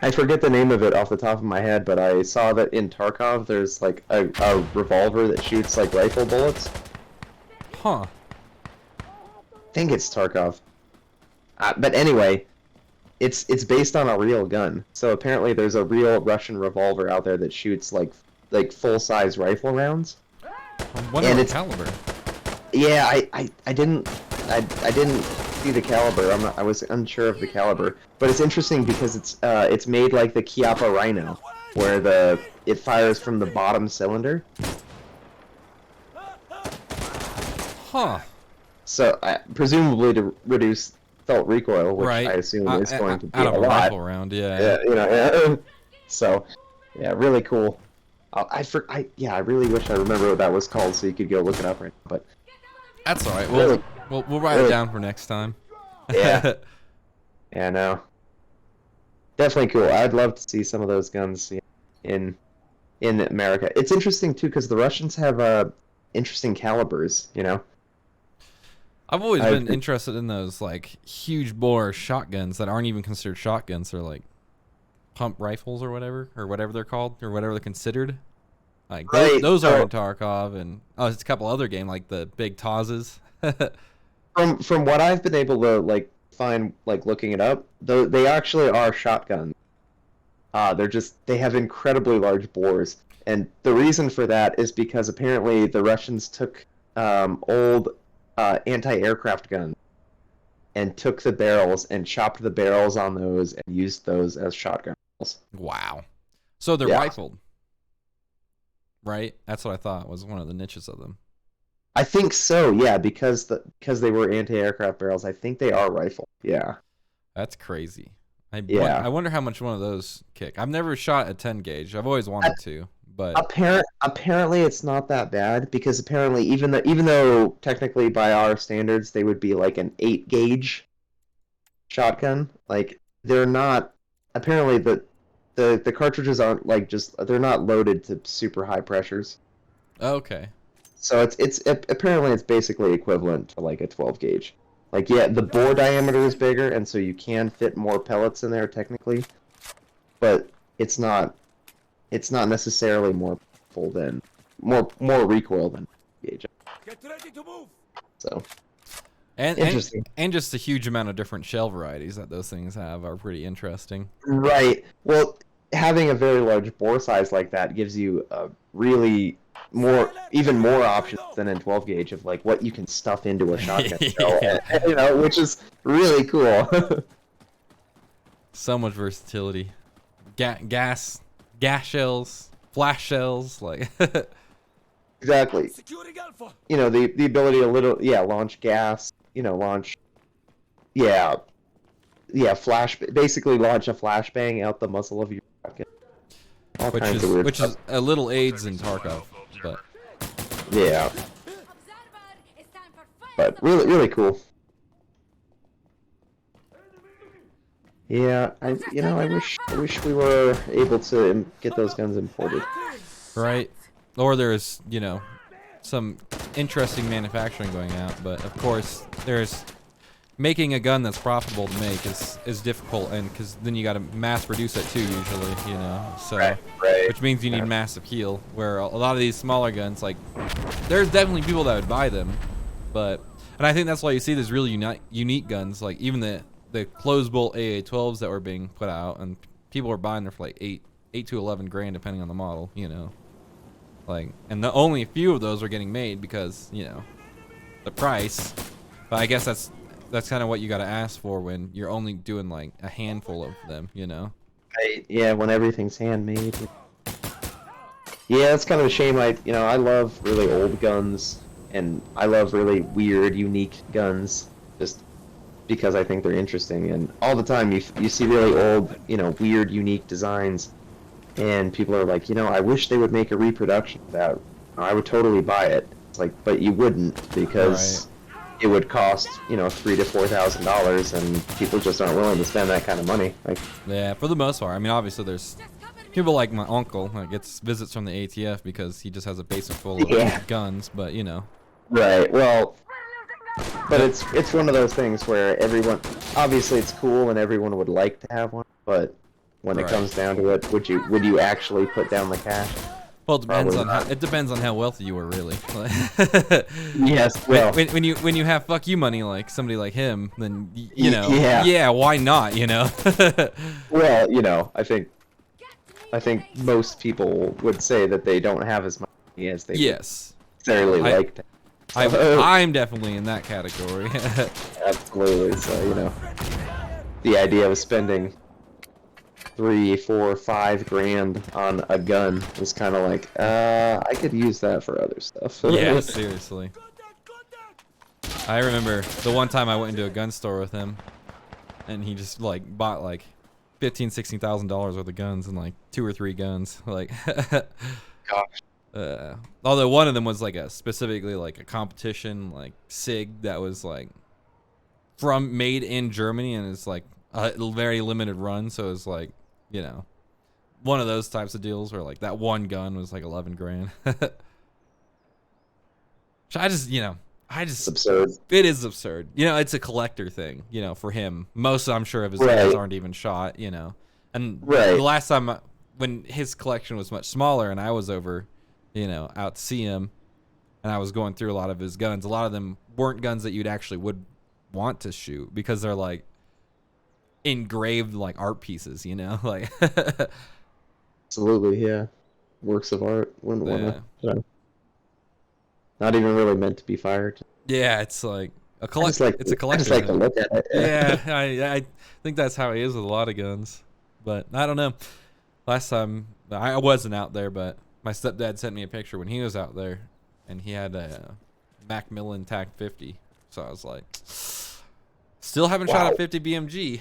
I forget the name of it off the top of my head, but I saw that in Tarkov there's like a revolver that shoots like rifle bullets. Huh. I think it's Tarkov. But anyway, it's based on a real gun. So apparently there's a real Russian revolver out there that shoots like full-size rifle rounds. What caliber? Yeah, I didn't see the caliber. I was unsure of the caliber, but it's interesting because it's made like the Chiappa Rhino, where it fires from the bottom cylinder. Huh. So presumably to reduce felt recoil, which I assume is going to be out of a lot. rifle round, yeah. Yeah. So, yeah, really cool. I really wish I remember what that was called, so you could go look it up right now. But that's all right. We'll write it down for next time. Yeah. Yeah, no. Definitely cool. I'd love to see some of those guns in America. It's interesting too because the Russians have interesting calibers. I've always been interested in those like huge bore shotguns that aren't even considered shotguns. They're like pump rifles or whatever they're called or whatever they're considered. Like those are in Tarkov and it's a couple other games like the big Taz's. From what I've been able to find looking it up, though they actually are shotguns. They have incredibly large bores, and the reason for that is because apparently the Russians took old anti-aircraft guns and took the barrels and chopped the barrels on those and used those as shotgun barrels. Wow. So they're Yeah. rifled, right? That's what I thought was one of the niches of them. I think so, yeah, because they were anti-aircraft barrels. I think they are rifled. Yeah. That's crazy. Yeah. I wonder how much one of those kick. I've never shot a 10 gauge. I've always wanted to, but Apparently it's not that bad, because apparently even though technically by our standards they would be like an 8 gauge shotgun, like they're not. Apparently the cartridges aren't like just they're not loaded to super high pressures. okay. So apparently it's basically equivalent to like a 12 gauge. Like, yeah, the bore diameter is bigger, and so you can fit more pellets in there technically, but it's not necessarily more full than more recoil than gauge. Get ready to move. So And interesting. and just a huge amount of different shell varieties that those things have are pretty interesting. Right. Well, having a very large bore size like that gives you a really even more options than in 12 gauge of like what you can stuff into a shotgun shell, Yeah. which is really cool. So much versatility. Gas shells, flash shells, like Exactly. Securing Alpha. The ability to launch gas, launch basically launch a flashbang out the muzzle of your shotgun. All kinds of weird which stuff. is a little aids in Tarkov, but Yeah. But really, really cool. Yeah, I wish we were able to get those guns imported. right. Or there's some interesting manufacturing going out, but of course there's making a gun that's profitable to make is difficult, and because then you got to mass produce it too usually, so Right. which means you need mass appeal, where a lot of these smaller guns, like, there's definitely people that would buy them, and I think that's why you see these really unique guns, like even the closed bolt AA-12s that were being put out, and people were buying them for like 8 to 11 grand depending on the model, like, and the only a few of those are getting made because the price. But I guess that's kind of what you got to ask for when you're only doing like a handful of them, Yeah, when everything's handmade. Yeah, it's kind of a shame. I love really old guns, and I love really weird, unique guns, just because I think they're interesting. And all the time you see really old, weird, unique designs, and people are like, I wish they would make a reproduction of that. I would totally buy it. It's like, but you wouldn't, because it would cost, $3,000 to $4,000, and people just aren't willing to spend that kind of money. Like, Yeah, for the most part. I mean, obviously there's people like my uncle that gets visits from the ATF because he just has a basement full of guns, but right. Well, but it's one of those things where everyone, obviously it's cool and everyone would like to have one, but when it comes down to it, would you actually put down the cash? Well, it depends on how wealthy you were, really. Yes. Well, when you have fuck you money like somebody like him, then Yeah. why not? Well, I think most people would say that they don't have as much money as they Yes. necessarily like to. I'm definitely in that category. Absolutely. So the idea of spending 3, 4, 5 grand on a gun is kind of like, I could use that for other stuff. Yeah, seriously. I remember the one time I went into a gun store with him, and he just like bought like $15,000-$16,000 worth of guns and like 2 or 3 guns. Like, Gosh. although one of them was like specifically like a competition like SIG that was like made in Germany, and it's like a very limited run, so it's like one of those types of deals where like that one gun was like 11 grand. So It's absurd. it is absurd. It's a collector thing, for him. Most, I'm sure, of his guns aren't even shot, and the last time when his collection was much smaller and I was over, out to see him, and I was going through a lot of his guns, a lot of them weren't guns that you'd actually would want to shoot because they're like engraved like art pieces, like Absolutely, yeah. Works of art. Wouldn't want to. Not even really meant to be fired. yeah, it's like It's a collector. I just like to look at it. Yeah, I think that's how he is with a lot of guns. But I don't know. Last time I wasn't out there, but my stepdad sent me a picture when he was out there, and he had a Macmillan TAC 50. So I was like, still haven't shot a 50 BMG.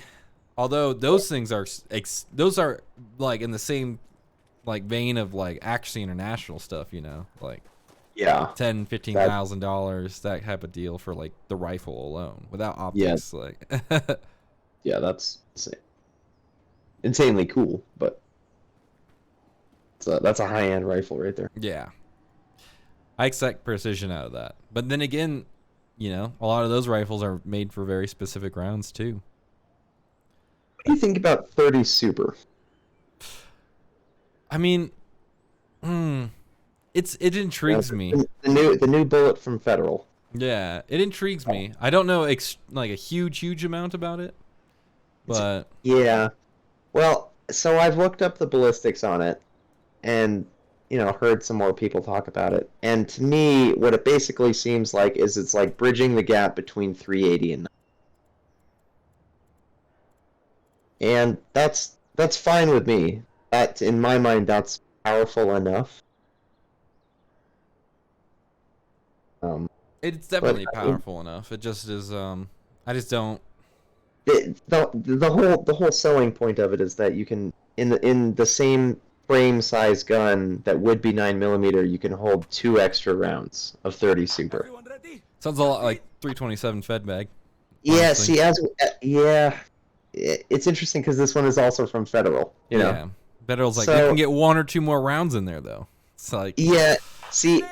Although those things are like in the same like vein of like Accuracy International stuff, you know, like Yeah. $10,000-$15,000, that type of deal for like the rifle alone without optics. Like, Yeah, that's insanely cool, but that's a high-end rifle right there. yeah, I expect precision out of that. But then again, you know, a lot of those rifles are made for very specific rounds too. What do you think about 30 Super? I mean, it intrigues me. The new bullet from Federal. Yeah, it intrigues me. I don't know like a huge amount about it, but Yeah. Well, so I've looked up the ballistics on it, and you know, heard some more people talk about it. And to me, what it basically seems like is it's like bridging the gap between 380 and 9. And that's fine with me. That, in my mind, that's powerful enough. it's definitely powerful enough. It just is. I just don't. The whole selling point of it is that you can in the same frame size gun that would be 9mm, you can hold 2 extra rounds of 30 Super. Everyone ready? Sounds a lot like 327 Fed bag. Yeah, honestly. it's interesting because this one is also from Federal. You know. Yeah, Federal's like So- you can get 1 or 2 more rounds in there though. It's like Yeah. See,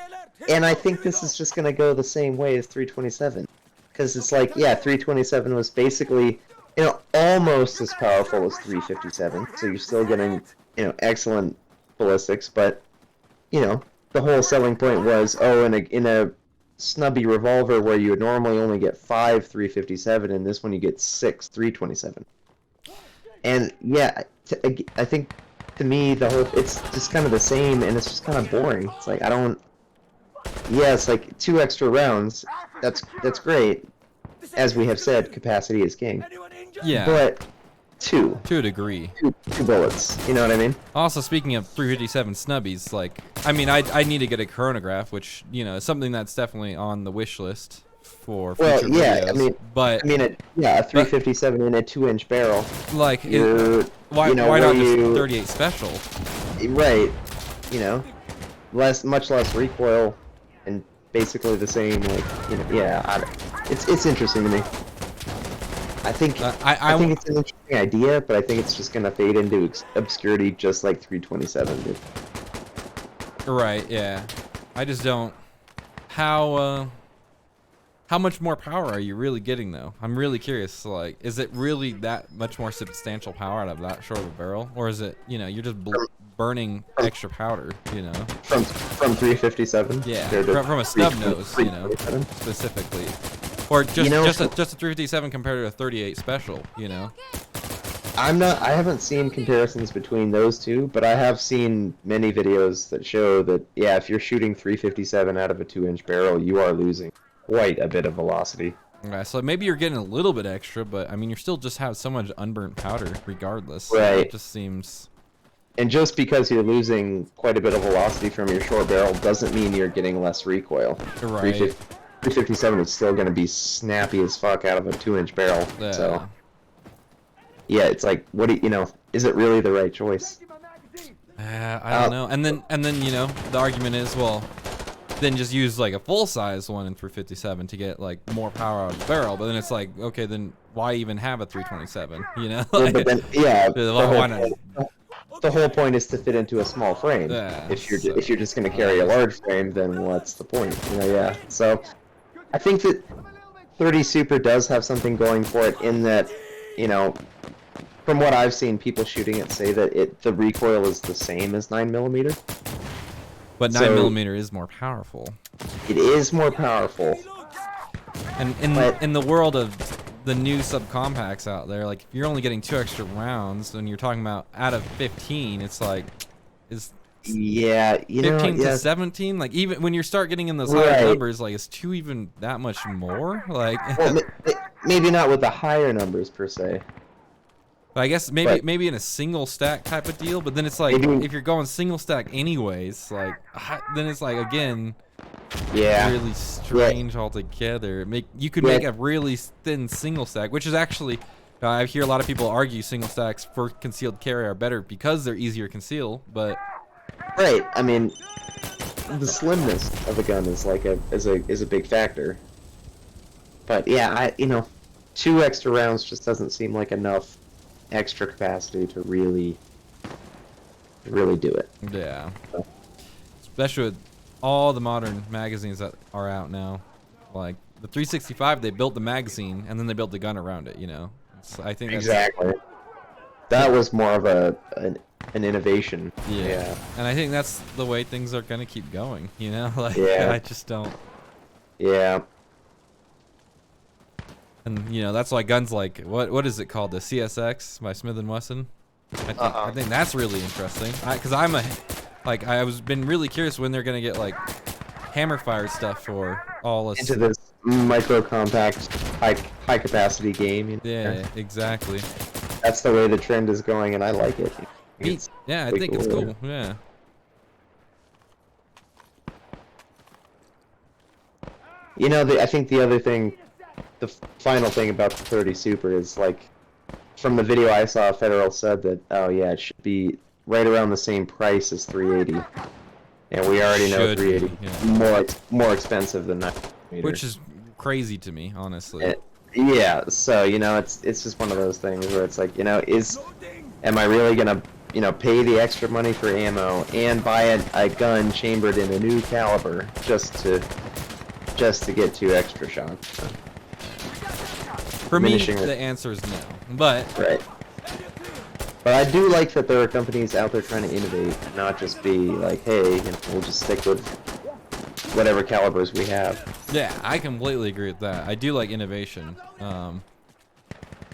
and I think this is just gonna go the same way as 327, because it's like, yeah, 327 was basically, you know, almost as powerful as 357. So you're still getting, you know, excellent ballistics, but you know, the whole selling point was, oh, in a snubby revolver where you would normally only get 5 357, and this one you get 6 327. And yeah, I think to me it's just kind of the same, and it's just kind of boring. It's like I don't. Yeah, it's like 2 extra rounds. That's great. As we have said, capacity is king. Anyone injured? yeah, But two to a degree. bullets. You know what I mean? Also, speaking of 357 snubbies, like I mean, I need to get a chronograph, which you know is something that's definitely on the wish list for future Well, yeah, videos. But a 357 in a 2-inch barrel. like, why you know, why not where just you- 38 special? Right. You know, much less recoil, and basically the same. Like, you know, yeah. It's interesting to me. I think I think it's an interesting idea, but I think it's just gonna fade into obscurity, just like 327 did. Right, yeah. I just don't. How much more power are you really getting though? I'm really curious. Like, is it really that much more substantial power out of that short of a barrel, or is it, you know, you're just burning extra powder, you know? From 357. Yeah, compared to from a snub nose, you know, 327. specifically, or just You know, just a 357 compared to a 38 special, you know? I haven't seen comparisons between those two, but I have seen many videos that show that, yeah, if you're shooting 357 out of a 2-inch barrel, you are losing quite a bit of velocity. Okay, so maybe you're getting a little bit extra, but I mean, you're still just have so much unburnt powder, regardless. Right. It just seems. And just because you're losing quite a bit of velocity from your short barrel doesn't mean you're getting less recoil. Right. 357 is still going to be snappy as fuck out of a 2-inch barrel. Yeah. So, yeah, it's like, you know, is it really the right choice? I don't know. And then you know, the argument is, well, then just use like a full size one in 357 to get like more power out of the barrel. But then it's like, okay, then why even have a 327? You know? Yeah, but then, yeah, Why not? the whole point is to fit into a small frame. Yeah, if you're so- if you're just going to carry a large frame, then what's the point? You know, yeah. So I think that 30 Super does have something going for it in that, you know, from what I've seen, people shooting it say that the recoil is the same as 9mm. But So- 9mm is more powerful. It is more powerful. And But- in the world of the new subcompacts out there, like if you're only getting 2 extra rounds, and you're talking about out of 15, it's like, Yeah, you know, 15 to yeah, 17, like even when you start getting in those higher right. numbers, like is 2 even that much more? Like, Well, maybe not with the higher numbers per se, I guess but maybe in a single stack type of deal, but then it's like maybe, if you're going single stack anyways, like then it's like again yeah, really yeah, strange altogether. You could yeah, make a really thin single stack, which is actually I hear a lot of people argue single stacks for concealed carry are better because they're easier to conceal, but right. I mean, the slimness of a gun is like is a big factor. But yeah, you know, 2 extra rounds just doesn't seem like enough extra capacity to really do it. yeah, especially with all the modern magazines that are out now. Like the 365, they built the magazine and then they built the gun around it. You know, I think that's, Exactly. That was more of an innovation. yeah. Yeah. And I think that's the way things are gonna keep going. You know, like Yeah. I just don't. Yeah. And you know that's why guns like what is it called, the CSX by Smith and Wesson? I think that's really interesting. Because I was been really curious when they're gonna get like hammer fire stuff for all this. Into this micro compact high capacity game. You know? Yeah, exactly. That's the way the trend is going, and I like it. Yeah, I pretty think it's cool. cool. Yeah. You know, I think the other thing, the final thing about the 30 Super is like, from the video I saw, Federal said that, oh yeah, it should be right around the same price as 380, and we already know Should be, 380 yeah. more expensive than 9 millimeter. Which is crazy to me, honestly. Yeah, so you know, it's just one of those things where it's like, you know, am I really gonna, you know, pay the extra money for ammo and buy a gun chambered in a new caliber just to get 2 extra shots? For me, Diminishing the answer is no. But Right. But I do like that there are companies out there trying to innovate, and not just be like, hey, you know, we'll just stick with whatever calibers we have. yeah, I completely agree with that. I do like innovation. And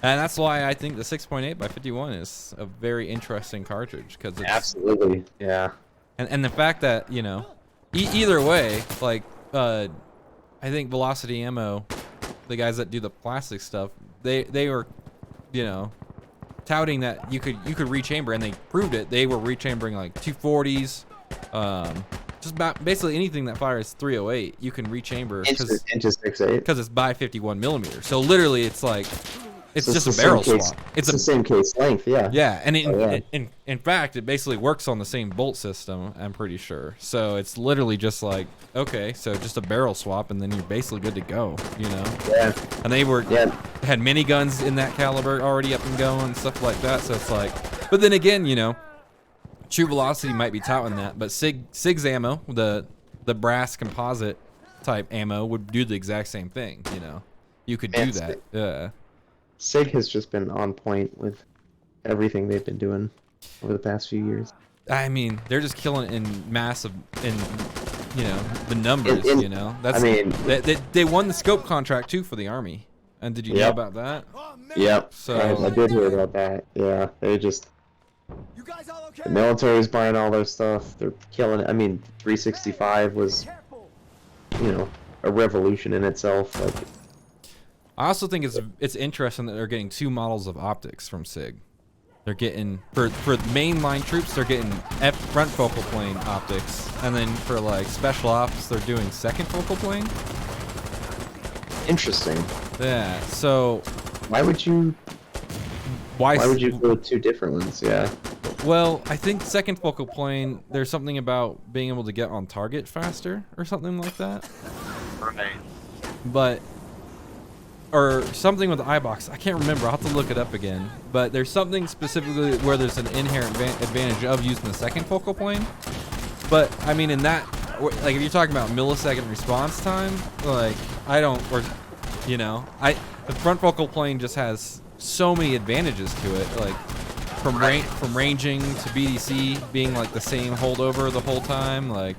that's why I think the 6.8 by 51 is a very interesting cartridge, because it's Absolutely, yeah. and the fact that, you know, either way, like I think Velocity Ammo, the guys that do the plastic stuff, they were, you know, touting that you could rechamber, and they proved it. They were rechambering like 240s, just about basically anything that fires 308, you can rechamber Into 6.8. because it's by 51 millimeter. So literally, it's like it's So just the a barrel same case- swap. It's the same case length, yeah. Yeah, and yeah. in fact, it basically works on the same bolt system, I'm pretty sure. So it's literally just like, okay, so just a barrel swap, and then you're basically good to go, you know? Yeah. And they Yeah. had miniguns in that caliber already up and going, and stuff like that, so it's like, but then again, you know, True Velocity might be touting that, but SIG's ammo, the brass composite type ammo, would do the exact same thing, you know? You could do And that, yeah. SIG has just been on point with everything they've been doing over the past few years. I mean, they're just killing it in massive, in you know, the numbers. You know, that's. I mean, they won the scope contract too for the Army. And did you know Yep. about that? Yep. So I did hear about that. Yeah, they just You guys all okay? the military's buying all their stuff. They're killing it. I mean, 365 was, you know, a revolution in itself. Like, I also think it's interesting that they're getting 2 models of optics from SIG. They're getting for mainline troops, they're getting front focal plane optics, and then for like special ops, they're doing second focal plane. interesting. Yeah. So Why would you why go with 2 different ones? Yeah. Well, I think second focal plane, there's something about being able to get on target faster or something like that. Right. But, or something with the eye box. I can't remember. I'll have to look it up again. But there's something specifically where there's an inherent advantage of using the second focal plane. But, I mean, in that, like, if you're talking about millisecond response time, like, I don't, or, you know, the front focal plane just has so many advantages to it. Like, from ranging to BDC being like the same holdover the whole time, like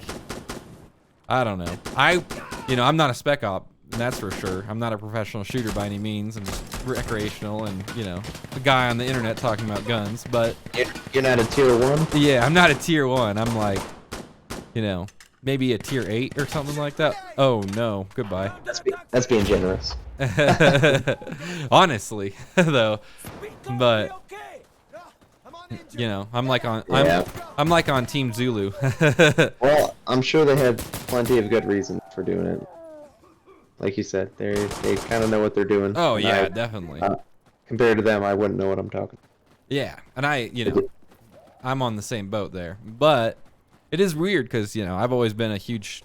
I don't know. I'm not a spec op, that's for sure. I'm not a professional shooter by any means. I'm just recreational and, you know, a guy on the internet talking about guns. But You're not a tier 1? yeah, I'm not a tier 1. I'm like, you know, maybe a tier 8 or something like that. Oh no, goodbye. That's being generous. Honestly, though, but you know, I'm like on I'm like on Team Zulu. Well, I'm sure they had plenty of good reasons for doing it. Like you said, they kind of know what they're doing. Oh yeah, definitely. Compared to them, I wouldn't know what I'm talking about. Yeah, and I'm on the same boat there. But it is weird because, you know, I've always been a huge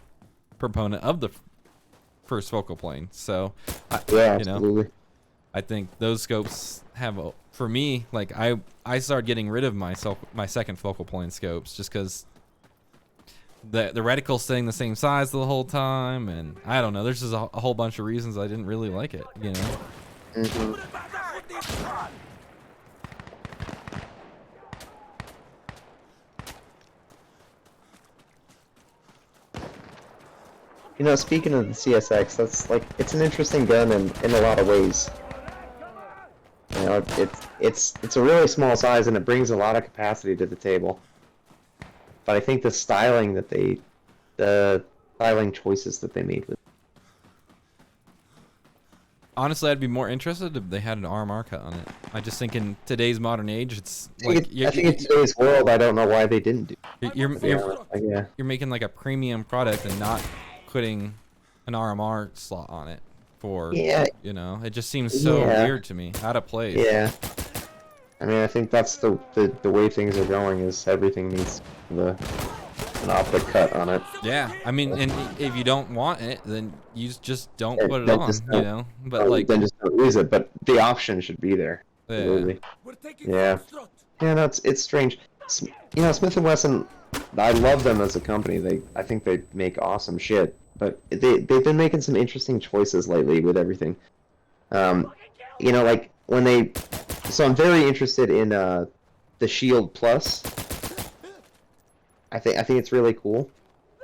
proponent of the first focal plane. So, Yeah, you know, absolutely. I think those scopes have, for me, like I started getting rid of my second focal plane scopes just because the reticle's staying the same size the whole time, and I don't know. There's just a whole bunch of reasons I didn't really like it, you know. Mm-hmm. You know, speaking of the CSX, that's like, it's an interesting gun in a lot of ways. You know, it's a really small size and it brings a lot of capacity to the table. But I think the styling choices that they made with. Honestly, I'd be more interested if they had an RMR cut on it. I just think in today's modern age, it's like I think in today's world, I don't know why they didn't do. You're making like a premium product and not putting an RMR slot on it for, you know, it just seems so weird to me, out of place. Yeah, I mean, I think that's the way things are going. Is everything needs an optic cut on it. Yeah, I mean, and if you don't want it, then you just don't put it on, you know. But like, then just don't use it. But the option should be there. Absolutely. Yeah. Yeah, no, it's strange. You know, Smith & Wesson, I love them as a company. I think they make awesome shit. But they've been making some interesting choices lately with everything. You know, like when so I'm very interested in the Shield Plus. I think it's really cool.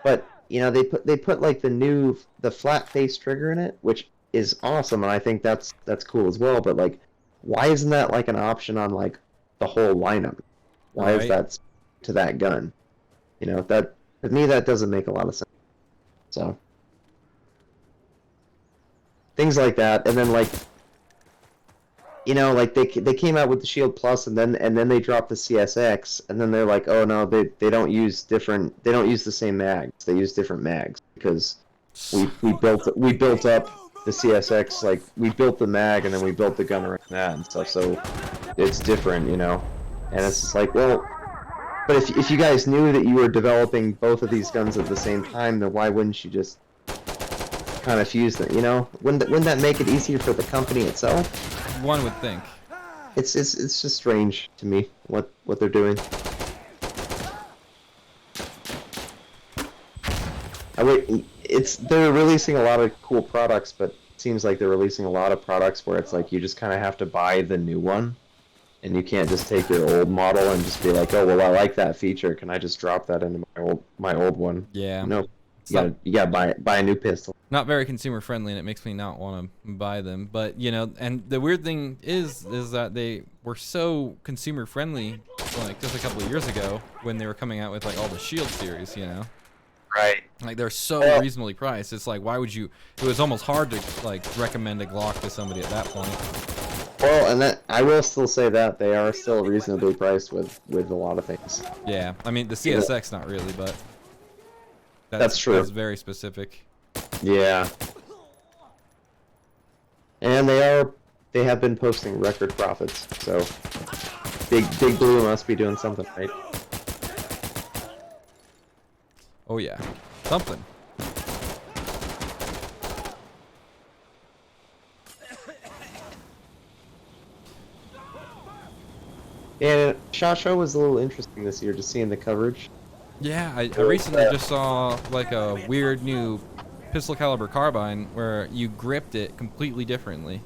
But you know, they put like the flat face trigger in it, which is awesome, and I think that's cool as well. But like, why isn't that like an option on like the whole lineup? Why is that to that gun? You know, that to me that doesn't make a lot of sense. So things like that, and then like, you know, like they came out with the Shield Plus, and then they dropped the CSX, and then they're like, oh no, they don't use the same mags, they use different mags because we built up the CSX, like we built the mag and then we built the gun around that and stuff, so it's different, you know. And it's just like, well, but if you guys knew that you were developing both of these guns at the same time, then why wouldn't you just kind of fuse them, you know? Wouldn't that make it easier for the company itself? One would think. It's just strange to me what they're doing. They're releasing a lot of cool products, but it seems like they're releasing a lot of products where it's like you just kind of have to buy the new one, and you can't just take your old model and just be like, oh well, I like that feature, can I just drop that into my old one? Yeah. No, you gotta buy a new pistol. Not very consumer friendly, and it makes me not want to buy them. But you know, and the weird thing is that they were so consumer friendly, like just a couple of years ago when they were coming out with like all the Shield series, you know. Right. Like they're so reasonably priced. It's like, why would you? It was almost hard to like recommend a Glock to somebody at that point. Well, and that I will still say that they are still reasonably priced with a lot of things. Yeah, I mean the CSX not really, but that's true. That's very specific. Yeah. And they have been posting record profits, so Big Blue must be doing something right. Oh yeah, something. And SHOT Show was a little interesting this year, just seeing the coverage. Yeah, I recently just saw like a weird new pistol caliber carbine where you gripped it completely differently.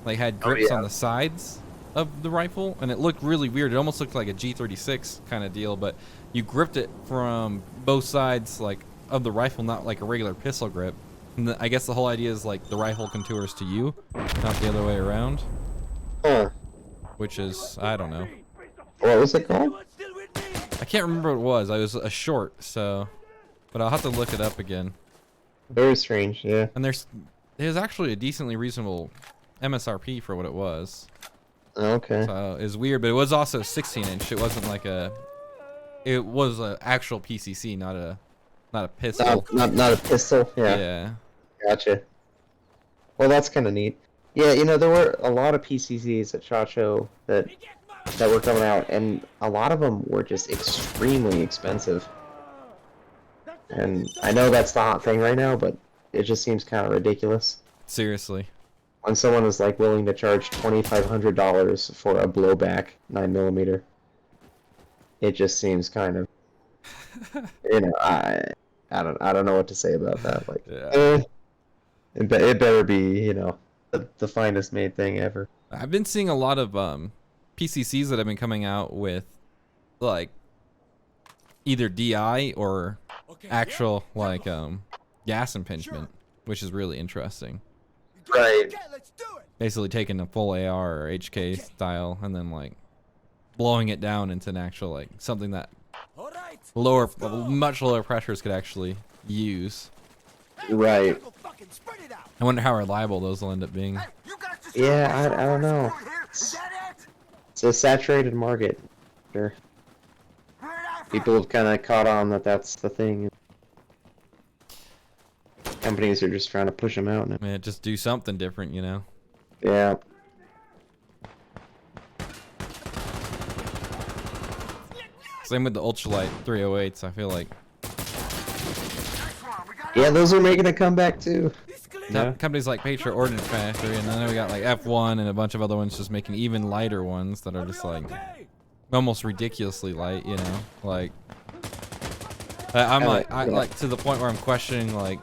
Like had grips on the sides of the rifle, and it looked really weird. It almost looked like a G36 kind of deal, but you gripped it from both sides like of the rifle, not like a regular pistol grip. And I guess the whole idea is like the rifle contours to you, not the other way around. Huh. Which is, I don't know. What was it called? I can't remember what it was. I was a short, so, but I'll have to look it up again. Very strange, yeah. And there's actually a decently reasonable MSRP for what it was. Okay. So it's weird, but it was also 16-inch. It wasn't like it was an actual PCC, not a pistol. Not a pistol. Yeah. Yeah. Gotcha. Well, that's kind of neat. Yeah, you know, there were a lot of PCCs at SHOT Show that were coming out, and a lot of them were just extremely expensive. And I know that's the hot thing right now, but it just seems kind of ridiculous. Seriously. When someone is like willing to charge $2,500 for a blowback 9mm, it just seems kind of, you know, I don't know what to say about that. Like, Yeah. it better be, you know, the finest made thing ever. I've been seeing a lot of PCCs that have been coming out with like either DI or actual like gas impingement, which is really interesting. Right. Okay, let's do it. Basically taking a full AR or HK style and then like blowing it down into an actual like something that All right. much lower pressures could actually use. Right. Go fucking spread it out. I wonder how reliable those will end up being. Hey, you guys just Yeah, I don't know. Is that it? It's a saturated market. Sure. People have kind of caught on that that's the thing. Companies are just trying to push them out now. I mean, just do something different, you know. Yeah. Same with the ultralight 308s. I feel like Yeah, those are making a comeback too. companies like Patriot Ordnance Factory, and then we got like F1 and a bunch of other ones just making even lighter ones that are just like almost ridiculously light, you know. Like I'm like to the point where I'm questioning like,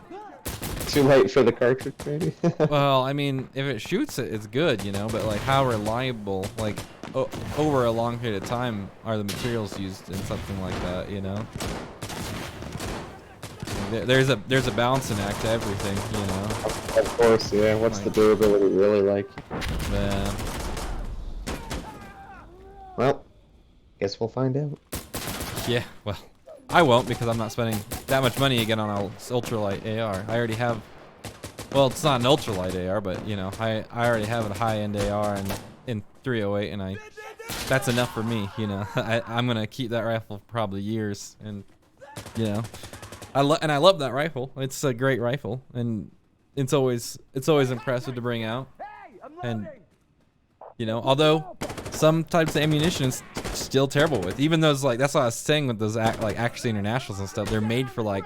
Too late for the cartridge, maybe. well, I mean, if it shoots it, it's good, you know, but like how reliable, like over a long period of time, are the materials used in something like that, you know? There's a balancing act to everything, you know. Of course, yeah. What's the durability really like? Yeah. Well, guess we'll find out. Yeah, well, I won't because I'm not spending that much money again on an ultralight AR. I already have, well, it's not an ultralight AR, but you know, I already have a high-end AR in 308, and that's enough for me, you know. I'm gonna keep that rifle for probably years, and you know, I love that rifle. It's a great rifle, and it's always impressive to bring out, and you know, although some types of ammunition is still terrible with, even those like, that's what I was saying with those like Accuracy Internationals and stuff. They're made for like,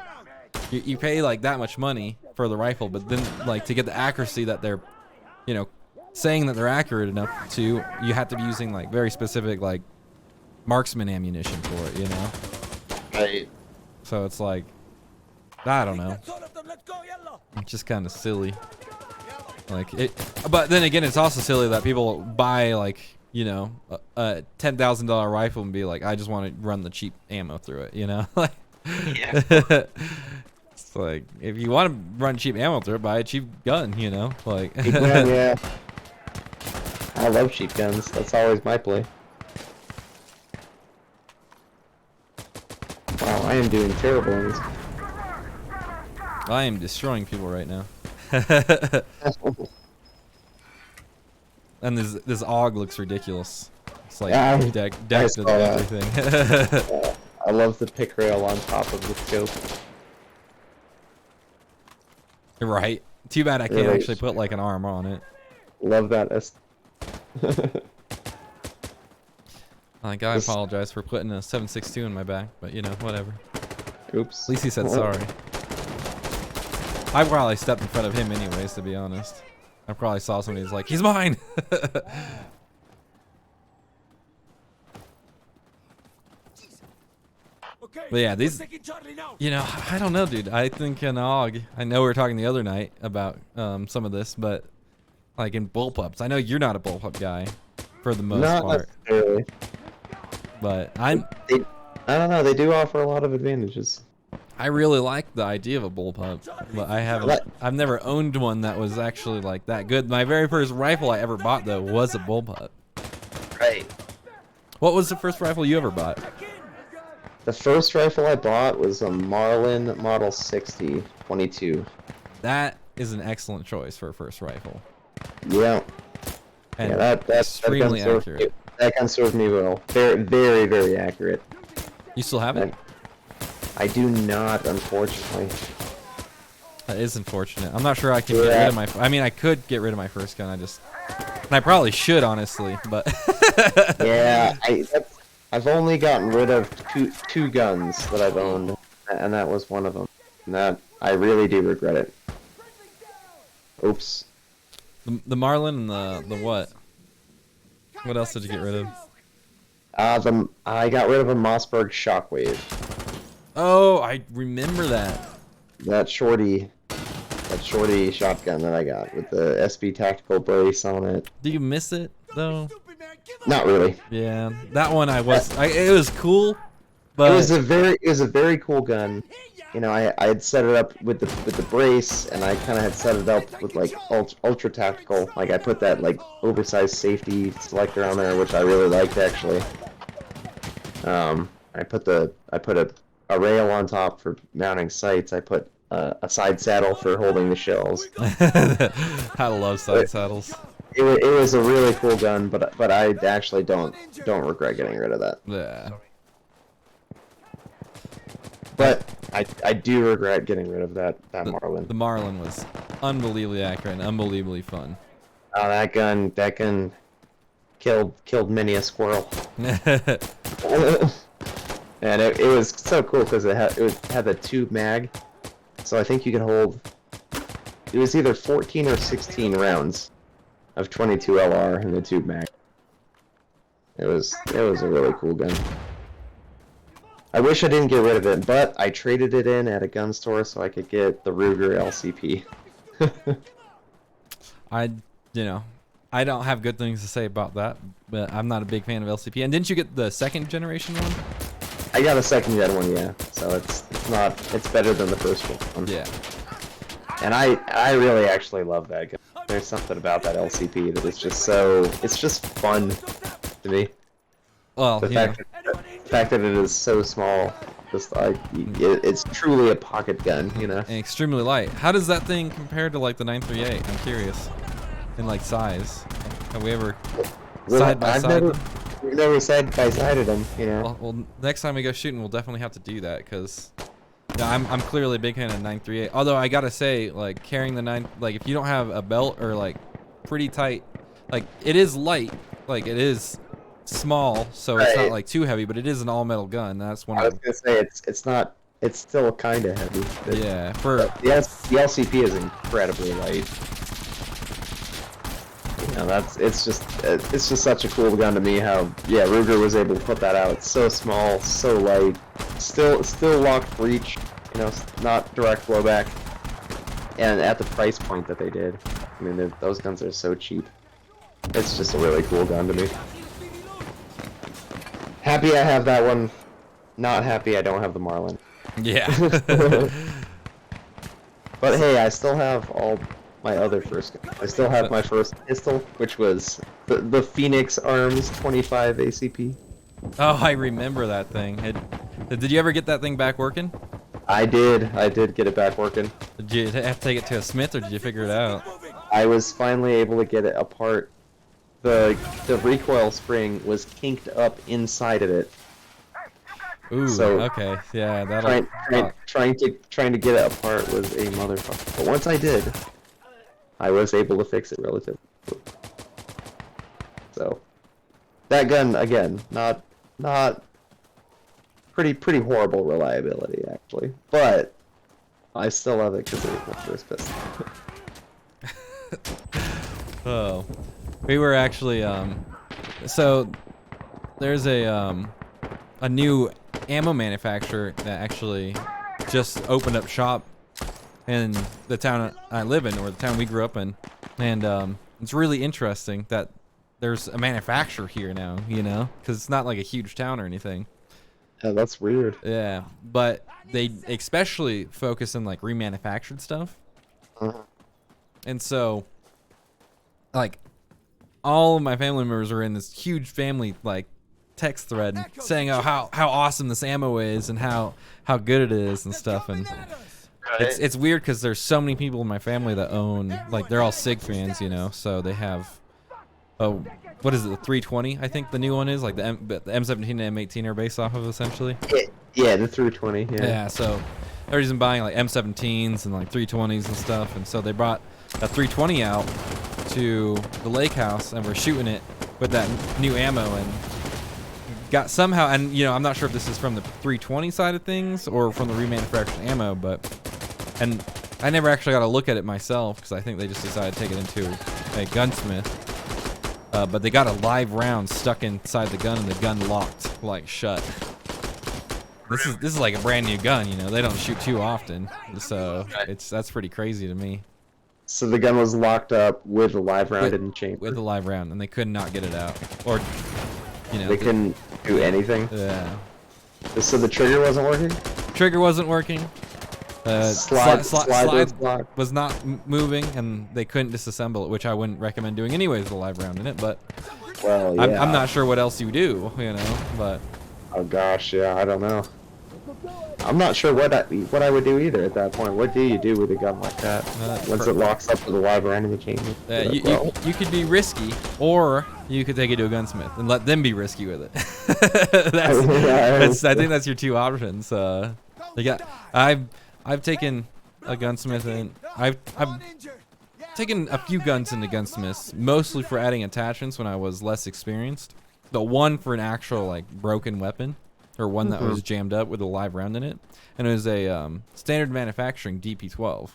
you pay like that much money for the rifle, but then like to get the accuracy that they're, you know, saying that they're accurate enough to, you have to be using like very specific like marksman ammunition for it, you know. Right. So it's like, I don't know. That's all of them. Let's go, yellow. It's just kind of silly. Like it, but then again, it's also silly that people buy like, you know, a $10,000 rifle and be like, I just want to run the cheap ammo through it, you know? Like, Yeah. it's like, if you want to run cheap ammo through it, buy a cheap gun, you know? Like, Yeah. I love cheap guns. That's always my play. Wow, I am doing terrible in this. I am destroying people right now. And this AUG looks ridiculous. It's like Yeah, decked I with saw that. everything. I love the pick rail on top of the scope. Right. Too bad I can't Really? actually put like an armor on it. Love that. Like, I apologize for putting a 7.62 in my back, but you know, whatever. Oops. At least he said sorry. I probably stepped in front of him anyways, to be honest. I probably saw somebody who's like, he's mine! Okay. But yeah, these, we're taking Charlie now. you know, I don't know, dude. I think an AUG, I know we were talking the other night about some of this, but like in bullpups, I know you're not a bullpup guy for the most Not part, necessarily. but I'm, I don't know. They do offer a lot of advantages. I really like the idea of a bullpup, but I've never owned one that was actually like that good. My very first rifle I ever bought though was a bullpup. Right. What was the first rifle you ever bought? The first rifle I bought was a Marlin Model 60 22. That is an excellent choice for a first rifle. Yeah. And Yeah, that extremely gun accurate. That gun served me well. Very, very, very accurate. You still have it? I do not, unfortunately. That is unfortunate. I'm not sure I can get rid of my. I mean, I could get rid of my first gun. And I probably should, honestly, but. Yeah, I've only gotten rid of two guns that I've owned, and that was one of them. And that I really do regret it. Oops. The Marlin and the what? What else did you get rid of? I got rid of a Mossberg Shockwave. Oh, I remember that. That shorty shotgun that I got with the SB tactical brace on it. Do you miss it though? Not really. Yeah, that one it was cool, but It was a very cool gun. You know, I had set it up with the brace, and I kind of had set it up with like ultra tactical. Like I put that like oversized safety selector on there, which I really liked actually. I put a rail on top for mounting sights. I put a side saddle for holding the shells. I love side saddles. It was a really cool gun, but I actually don't regret getting rid of that. Yeah. But I do regret getting rid of that Marlin. The Marlin was unbelievably accurate and unbelievably fun. Oh, that gun killed many a squirrel. And it was so cool because it had the tube mag, so I think you could hold. It was either 14 or 16 rounds of 22 LR in the tube mag. It was a really cool gun. I wish I didn't get rid of it, but I traded it in at a gun store so I could get the Ruger LCP. I don't have good things to say about that, but I'm not a big fan of LCP. And didn't you get the second generation one? I got a second gen one, yeah. So it's better than the first one. Yeah. And I really actually love that gun. There's something about that LCP that is just it's just fun to me. Well, The fact that it is so small, just like it's truly a pocket gun, you know. and extremely light. How does that thing compare to like the 938? I'm curious. In like size. Have we ever side by side? We've never side by sided them, you know. Well, next time we go shooting, we'll definitely have to do that because I'm clearly a big fan of 938. Although I gotta say, like carrying the if you don't have a belt or like pretty tight, like it is light, like it is small, so it's not like too heavy, but it is an all metal gun. That's one. I was gonna say it's not. It's still kind of heavy. But yeah, the LCP is incredibly light. You know, it's just such a cool gun to me. How Ruger was able to put that out. It's so small, so light, still locked breech. You know, not direct blowback, and at the price point that they did. I mean, those guns are so cheap. It's just a really cool gun to me. Happy I have that one. Not happy I don't have the Marlin. Yeah. But hey, I still have all my other first guns. I still have my first pistol, which was the Phoenix Arms 25 ACP. Oh, I remember that thing. Did you ever get that thing back working? I did get it back working. Did you have to take it to a smith, or did you figure it out? I was finally able to get it apart. The recoil spring was kinked up inside of it. Ooh, So, okay, yeah, that'll. Trying to get it apart was a motherfucker. But once I did, I was able to fix it relatively quickly. So that gun again, not pretty horrible reliability actually, but I still love it because it was my first pistol. Oh, we were actually so there's a new ammo manufacturer that actually just opened up shop in the town I live in, or the town we grew up in, and it's really interesting that there's a manufacturer here now, you know, because it's not like a huge town or anything. Yeah, that's weird. Yeah, but they especially focus on like remanufactured stuff. Uh-huh. And so, like, all of my family members are in this huge family like text thread saying, "Oh, how awesome this ammo is and how good it is and stuff." And it's weird because there's so many people in my family that own, like, they're all SIG fans, you know. So they have, what is it, the 320? I think the new one is like the M17 and M18 are based off of essentially. Yeah, the 320. Yeah. Yeah, so everybody's been buying like M17s and like 320s and stuff, and so they brought a 320 out to the lake house, and we're shooting it with that new ammo, and got somehow, and you know, I'm not sure if this is from the 320 side of things or from the remanufactured ammo, and I never actually got to look at it myself because I think they just decided to take it into a gunsmith. But they got a live round stuck inside the gun, and the gun locked like shut. This is like a brand new gun, you know. They don't shoot too often, so that's pretty crazy to me. So the gun was locked up with a live round in the chamber. With a live round, and they could not get it out, or you know, they couldn't do anything. Yeah. So the trigger wasn't working. Trigger wasn't working. Slide was not moving, and they couldn't disassemble it, which I wouldn't recommend doing anyways with a live round in it. But well, yeah. I'm not sure what else you do, you know. But oh gosh, yeah, I don't know. I'm not sure what I would do either at that point. What do you do with a gun like that once it locks up with a live round in the chamber? You could be risky, or you could take it to a gunsmith and let them be risky with it. I think that's your two options. I've taken a gunsmith, and I've taken a few guns into gunsmiths, mostly for adding attachments when I was less experienced. The one for an actual like broken weapon, or one that was jammed up with a live round in it, and it was a standard manufacturing DP12.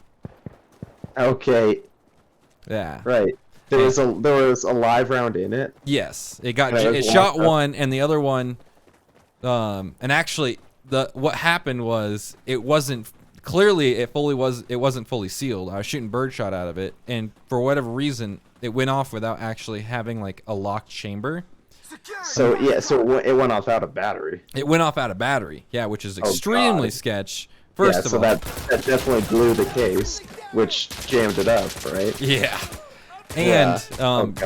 Okay. Yeah. Right. There was a live round in it. Yes, it shot one, and the other one, and actually what happened was it wasn't fully sealed. I was shooting birdshot out of it, and for whatever reason, it went off without actually having like a locked chamber. So yeah, so it went off out of battery. It went off out of battery, yeah, which is extremely sketch. First of all, that definitely blew the case, which jammed it up, right? Yeah. And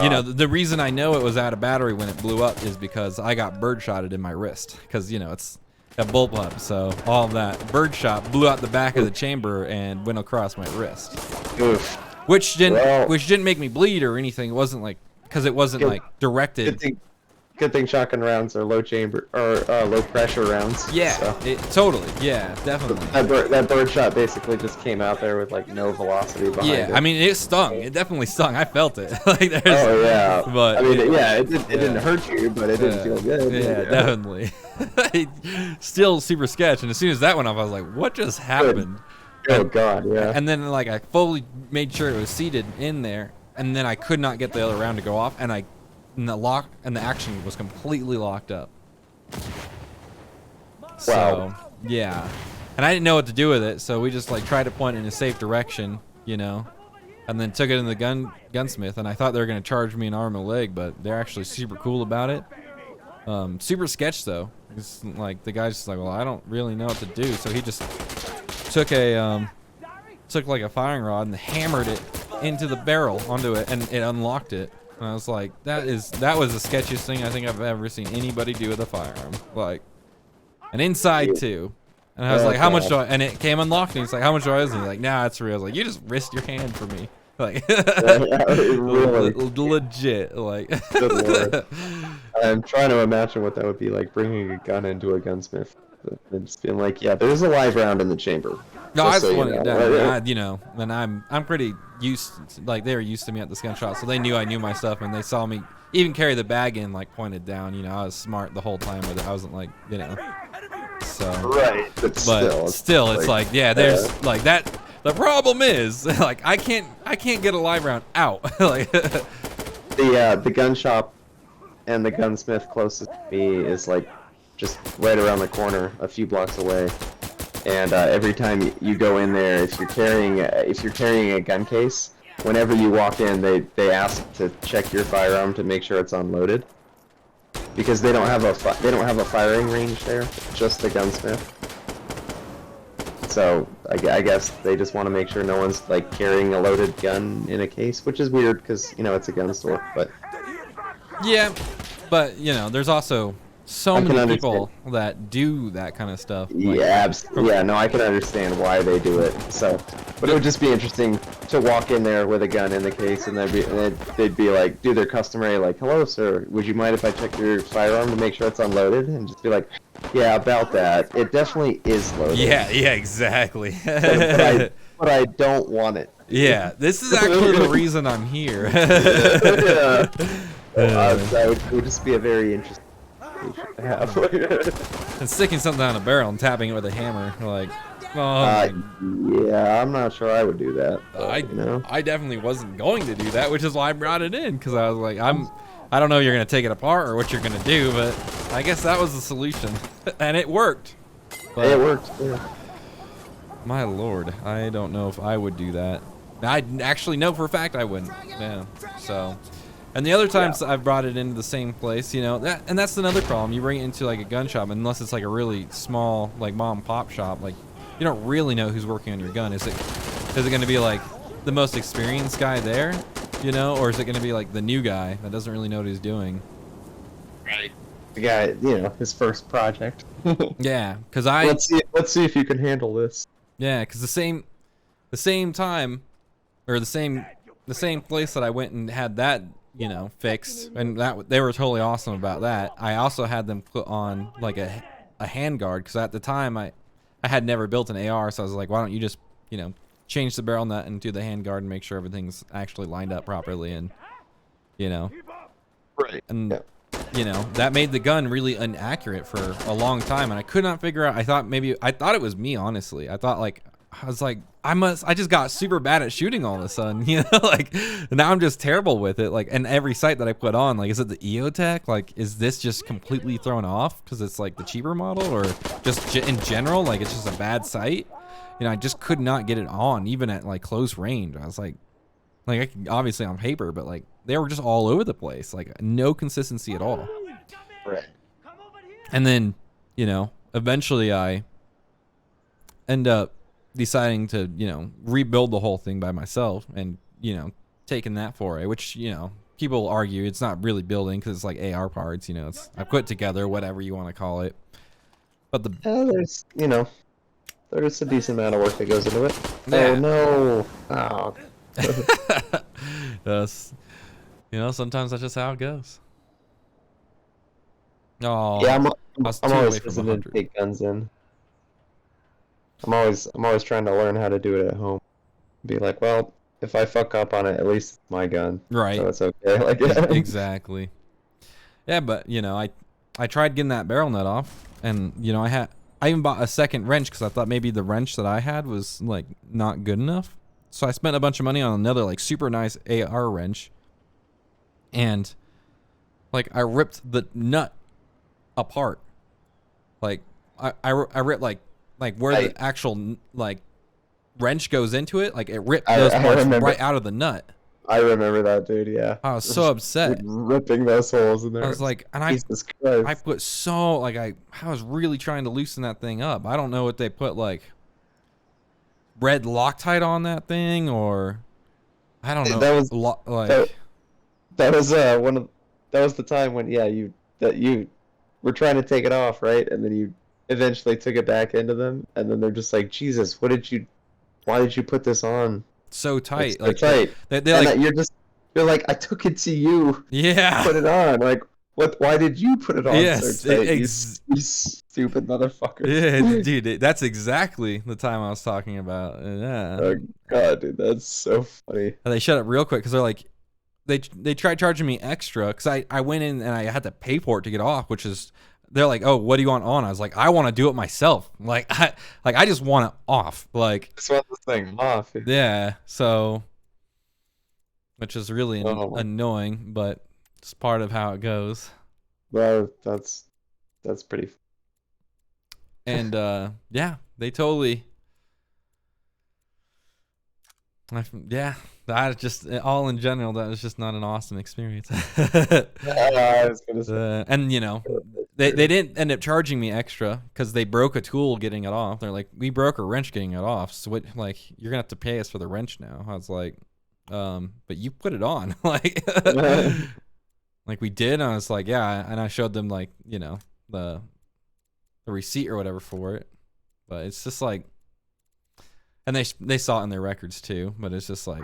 you know, the reason I know it was out of battery when it blew up is because I got birdshotted in my wrist, because you know it's a bullpup, so all of that birdshot blew out the back of the chamber and went across my wrist. Oof. Which didn't make me bleed or anything. It wasn't like, because it wasn't like directed. Good thing shotgun rounds are low chamber or low pressure rounds. Yeah, so. Totally. Yeah, definitely. That bird shot basically just came out there with like no velocity behind it. Yeah, I mean it stung. It definitely stung. I felt it. Like oh yeah. But I mean, it didn't hurt you, but it didn't feel good. Yeah, definitely. Still super sketch. And as soon as that went off, I was like, "What just happened?" Oh god, yeah. And then like I fully made sure it was seated in there, and then I could not get the other round to go off, and the action was completely locked up. So yeah, and I didn't know what to do with it, so we just like tried to point in a safe direction, you know, and then took it in the gunsmith, and I thought they were gonna charge me an arm and a leg, but they're actually super cool about it. Super sketch though. It's like the guy's just like, well, I don't really know what to do, so he just took like a firing rod and hammered it into the barrel onto it, and it unlocked it. And I was like, that was the sketchiest thing I think I've ever seen anybody do with a firearm. Like, and inside too. And I was like, how much do I, and it came unlocked, and he's like, how much do I owe? And he's like, nah, it's real. I was like, you just risked your hand for me. Like, really? Legit. Like, good Lord. I'm trying to imagine what that would be like, bringing a gun into a gunsmith and just being like, yeah, there's a live round in the chamber. No, I just wanted it down. You know, and I'm pretty used, like they were used to me at this gun shop, so they knew I knew my stuff, and they saw me even carry the bag in like pointed down. You know, I was smart the whole time with it. I wasn't like, you know, so right. But still, it's like yeah, there's like that. The problem is like I can't get a live round out. Like the gun shop and the gunsmith closest to me is like just right around the corner, a few blocks away. And every time you go in there, if you're carrying a gun case, whenever you walk in, they ask to check your firearm to make sure it's unloaded. because they don't have a firing range there, just the gunsmith. So I guess they just want to make sure no one's like carrying a loaded gun in a case, which is weird because you know it's a gun store. But Yeah, but you know, there's also so I can many people that do that kind of stuff. Like, yeah, no, I can understand why they do it. So, but it would just be interesting to walk in there with a gun in the case, and they'd be like, do their customary like, "Hello, sir. Would you mind if I check your firearm to make sure it's unloaded?" And just be like, "Yeah, about that. It definitely is loaded." yeah, exactly. but I don't want it. Yeah, this is actually the reason I'm here. Yeah. It would just be a very interesting situation to have. And sticking something down a barrel and tapping it with a hammer, like, yeah, I'm not sure I would do that. But, you know? I definitely wasn't going to do that, which is why I brought it in, because I was like, I don't know if you're gonna take it apart or what you're gonna do, but I guess that was the solution, and it worked. But, it worked. Yeah. my lord, I don't know if I would do that. I actually know for a fact I wouldn't. Yeah. So, and the other times I've brought it into the same place, you know, that's another problem. You bring it into like a gun shop, unless it's like a really small, like mom and pop shop, like you don't really know who's working on your gun. Is it going to be like the most experienced guy there, you know, or is it going to be like the new guy that doesn't really know what he's doing? Right. The guy, you know, his first project. Yeah, because let's see if you can handle this. Yeah, because the same time, or the same place that I went and had that, you know, fixed, and that they were totally awesome about that. I also had them put on like a handguard, because at the time I had never built an AR, so I was like, why don't you just, you know, change the barrel nut and do the handguard and make sure everything's actually lined up properly, and you know, right, and you know, that made the gun really inaccurate for a long time, and I could not figure out. I thought it was me, honestly. I thought like, I was like, I just got super bad at shooting all of a sudden, you know, like now I'm just terrible with it. Like, and every sight that I put on, like, is it the EOTech? Like, is this just completely thrown off because it's like the cheaper model, or just in general, like it's just a bad sight? You know, I just could not get it on, even at like close range. I was like I can, obviously on paper, but like they were just all over the place, like no consistency at all. Right. And then, you know, eventually I end up deciding to, you know, rebuild the whole thing by myself, and, you know, taking that foray, which, you know, people argue it's not really building because it's like AR parts, you know, it's I put together, whatever you want to call it. But there's, you know, there's a decent amount of work that goes into it. Yeah. Oh no. Oh. Yes. You know, sometimes that's just how it goes. Oh, Yeah, I'm was always away from hesitant 100. to take guns in. I'm always trying to learn how to do it at home. Be like, well, if I fuck up on it, at least it's my gun. Right. So it's okay. Like, yeah. Exactly. Yeah, but you know, I tried getting that barrel nut off, and you know, I even bought a second wrench because I thought maybe the wrench that I had was like not good enough. So I spent a bunch of money on another like super nice AR wrench, and like I ripped the nut apart. Like I ripped like where the actual like wrench goes into it. Like it ripped those parts right out of the nut. I remember that, dude. Yeah. I was so upset. Ripping those holes in there. I was like, and Jesus Christ. I put so like I was really trying to loosen that thing up. I don't know what they put, like red Loctite on that thing, or I don't know. That was that was that was the time when you were trying to take it off, right? And then you eventually took it back into them, and then they're just like, Jesus, why did you put this on so tight? Like tight. They're like, you're like, I took it to you. Yeah. Put it on. Like, what? Why did you put it on? Yes. So tight, you stupid motherfucker. Yeah, dude. That's exactly the time I was talking about. Yeah. Oh god, dude, that's so funny. And they shut up real quick because they're like, they tried charging me extra because I went in and I had to pay for it to get off, which is. They're like, oh, what do you want on? I was like, I want to do it myself. Like I just want it off. Like, just want this thing off. Yeah. So, which is really annoying, but it's part of how it goes. Well, that's pretty. And yeah, they totally. Yeah, that just all in general, that was just not an awesome experience. I was gonna say. And you know, they didn't end up charging me extra because they broke a tool getting it off. They're like, we broke a wrench getting it off, so what? Like, you're gonna have to pay us for the wrench now. I was like, but you put it on, like, like we did. And I was like, yeah, and I showed them like, you know, the receipt or whatever for it. But it's just like, and they saw it in their records too. But it's just like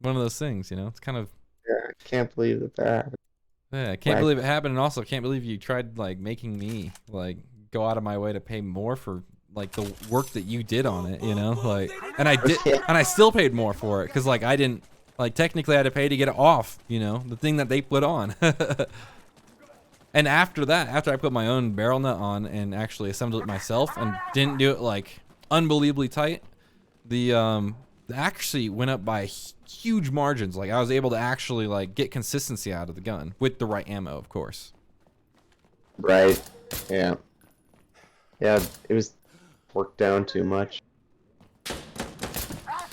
one of those things, you know. It's kind of, Yeah, I can't believe that happened. yeah, I can't believe it happened, and also can't believe you tried like making me like go out of my way to pay more for like the work that you did on it, you know, like, and I did, and I still paid more for it because like I didn't, like, technically I had to pay to get it off, you know, the thing that they put on. And after that, after I put my own barrel nut on and actually assembled it myself and didn't do it like unbelievably tight, the accuracy went up by huge margins. Like, I was able to actually like get consistency out of the gun with the right ammo, of course. Right. Yeah. Yeah, it was worked down too much.